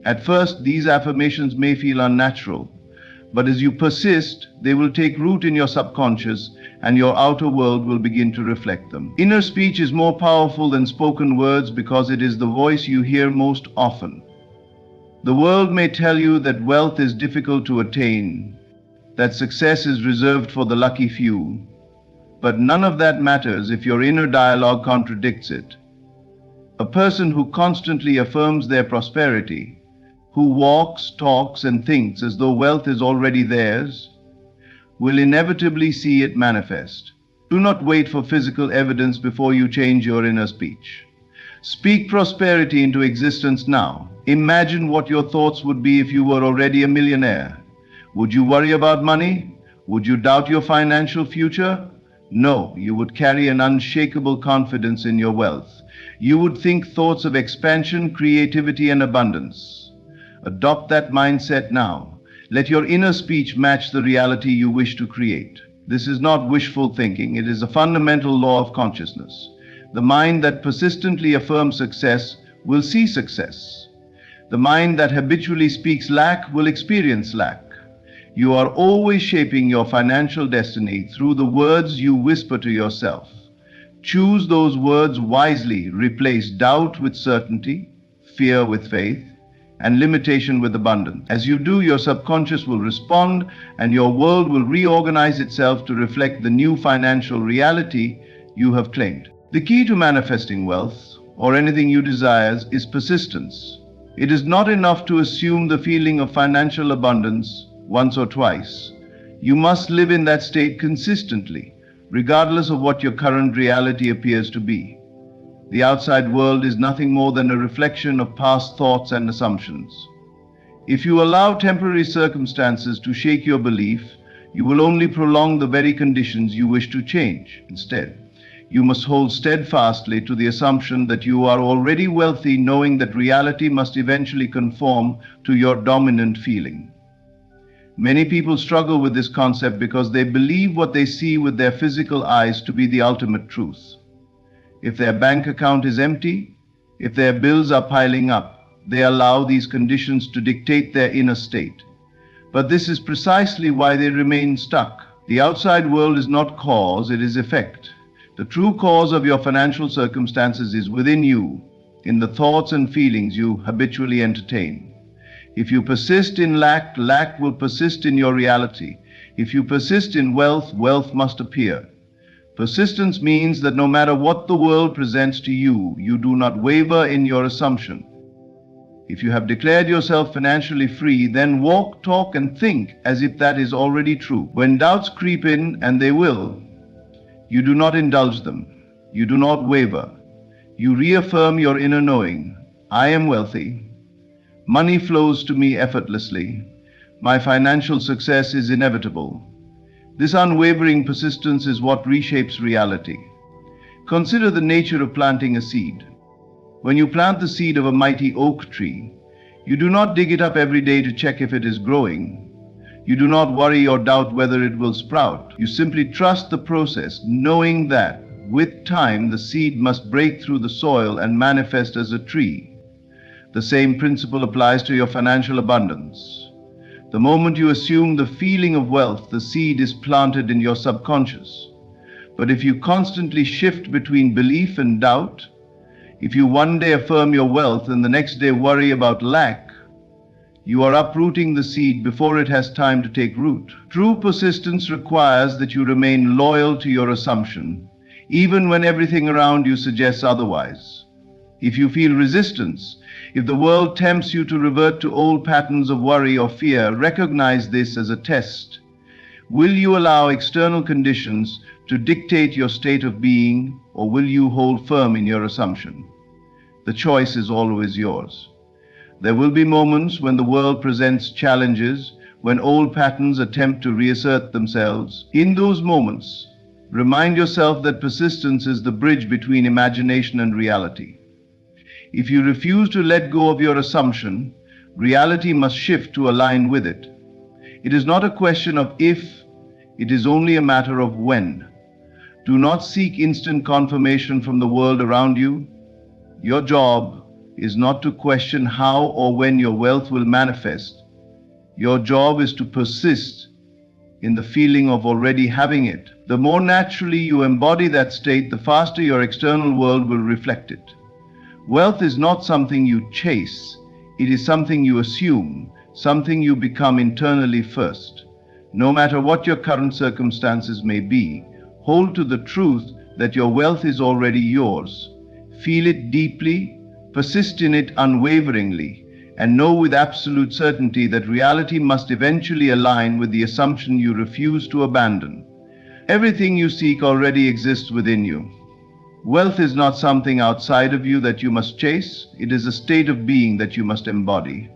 At first, these affirmations may feel unnatural, but as you persist, they will take root in your subconscious and your outer world will begin to reflect them. Inner speech is more powerful than spoken words because it is the voice you hear most often. The world may tell you that wealth is difficult to attain, that success is reserved for the lucky few, but none of that matters if your inner dialogue contradicts it. A person who constantly affirms their prosperity, who walks, talks, and thinks as though wealth is already theirs, will inevitably see it manifest. Do not wait for physical evidence before you change your inner speech. Speak prosperity into existence now. Imagine what your thoughts would be if you were already a millionaire. Would you worry about money? Would you doubt your financial future? No, you would carry an unshakable confidence in your wealth. You would think thoughts of expansion, creativity, and abundance. Adopt that mindset now. Let your inner speech match the reality you wish to create. This is not wishful thinking, it is a fundamental law of consciousness. The mind that persistently affirms success will see success. The mind that habitually speaks lack will experience lack. You are always shaping your financial destiny through the words you whisper to yourself. Choose those words wisely. Replace doubt with certainty, fear with faith, and limitation with abundance. As you do, your subconscious will respond and your world will reorganize itself to reflect the new financial reality you have claimed. The key to manifesting wealth, or anything you desire, is persistence. It is not enough to assume the feeling of financial abundance once or twice. You must live in that state consistently, regardless of what your current reality appears to be. The outside world is nothing more than a reflection of past thoughts and assumptions. If you allow temporary circumstances to shake your belief, you will only prolong the very conditions you wish to change. Instead, you must hold steadfastly to the assumption that you are already wealthy, knowing that reality must eventually conform to your dominant feeling. Many people struggle with this concept because they believe what they see with their physical eyes to be the ultimate truth. If their bank account is empty, if their bills are piling up, they allow these conditions to dictate their inner state. But this is precisely why they remain stuck. The outside world is not cause, it is effect. The true cause of your financial circumstances is within you, in the thoughts and feelings you habitually entertain. If you persist in lack, lack will persist in your reality. If you persist in wealth, wealth must appear. Persistence means that no matter what the world presents to you, you do not waver in your assumption. If you have declared yourself financially free, then walk, talk, and think as if that is already true. When doubts creep in, and they will, you do not indulge them. You do not waver. You reaffirm your inner knowing. I am wealthy. Money flows to me effortlessly. My financial success is inevitable. This unwavering persistence is what reshapes reality. Consider the nature of planting a seed. When you plant the seed of a mighty oak tree, you do not dig it up every day to check if it is growing. You do not worry or doubt whether it will sprout. You simply trust the process, knowing that, with time, the seed must break through the soil and manifest as a tree. The same principle applies to your financial abundance. The moment you assume the feeling of wealth, the seed is planted in your subconscious. But if you constantly shift between belief and doubt, if you one day affirm your wealth and the next day worry about lack, You are uprooting the seed before it has time to take root. True persistence requires that you remain loyal to your assumption, even when everything around you suggests otherwise. If you feel resistance, if the world tempts you to revert to old patterns of worry or fear, recognize this as a test. Will you allow external conditions to dictate your state of being, or will you hold firm in your assumption? The choice is always yours. There will be moments when the world presents challenges, when old patterns attempt to reassert themselves. In those moments, remind yourself that persistence is the bridge between imagination and reality. If you refuse to let go of your assumption, reality must shift to align with it. It is not a question of if, it is only a matter of when. Do not seek instant confirmation from the world around you. Your job is not to question how or when your wealth will manifest. Your job is to persist in the feeling of already having it. The more naturally you embody that state, the faster your external world will reflect it. Wealth is not something you chase, it is something you assume, something you become internally first. No matter what your current circumstances may be, hold to the truth that your wealth is already yours. Feel it deeply, persist in it unwaveringly, and know with absolute certainty that reality must eventually align with the assumption you refuse to abandon. Everything you seek already exists within you. Wealth is not something outside of you that you must chase, it is a state of being that you must embody.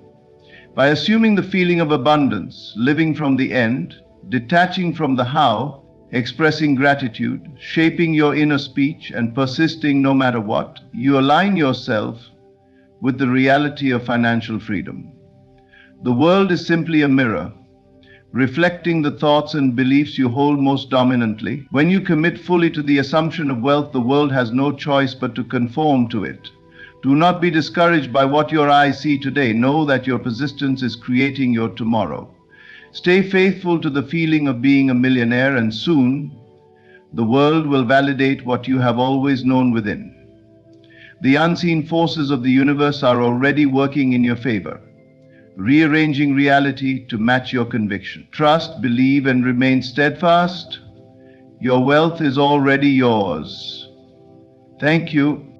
By assuming the feeling of abundance, living from the end, detaching from the how, expressing gratitude, shaping your inner speech, and persisting no matter what, you align yourself with the reality of financial freedom. The world is simply a mirror, reflecting the thoughts and beliefs you hold most dominantly. When you commit fully to the assumption of wealth, the world has no choice but to conform to it. Do not be discouraged by what your eyes see today. Know that your persistence is creating your tomorrow. Stay faithful to the feeling of being a millionaire, and soon the world will validate what you have always known within. The unseen forces of the universe are already working in your favor, rearranging reality to match your conviction. Trust, believe, and remain steadfast. Your wealth is already yours. Thank you.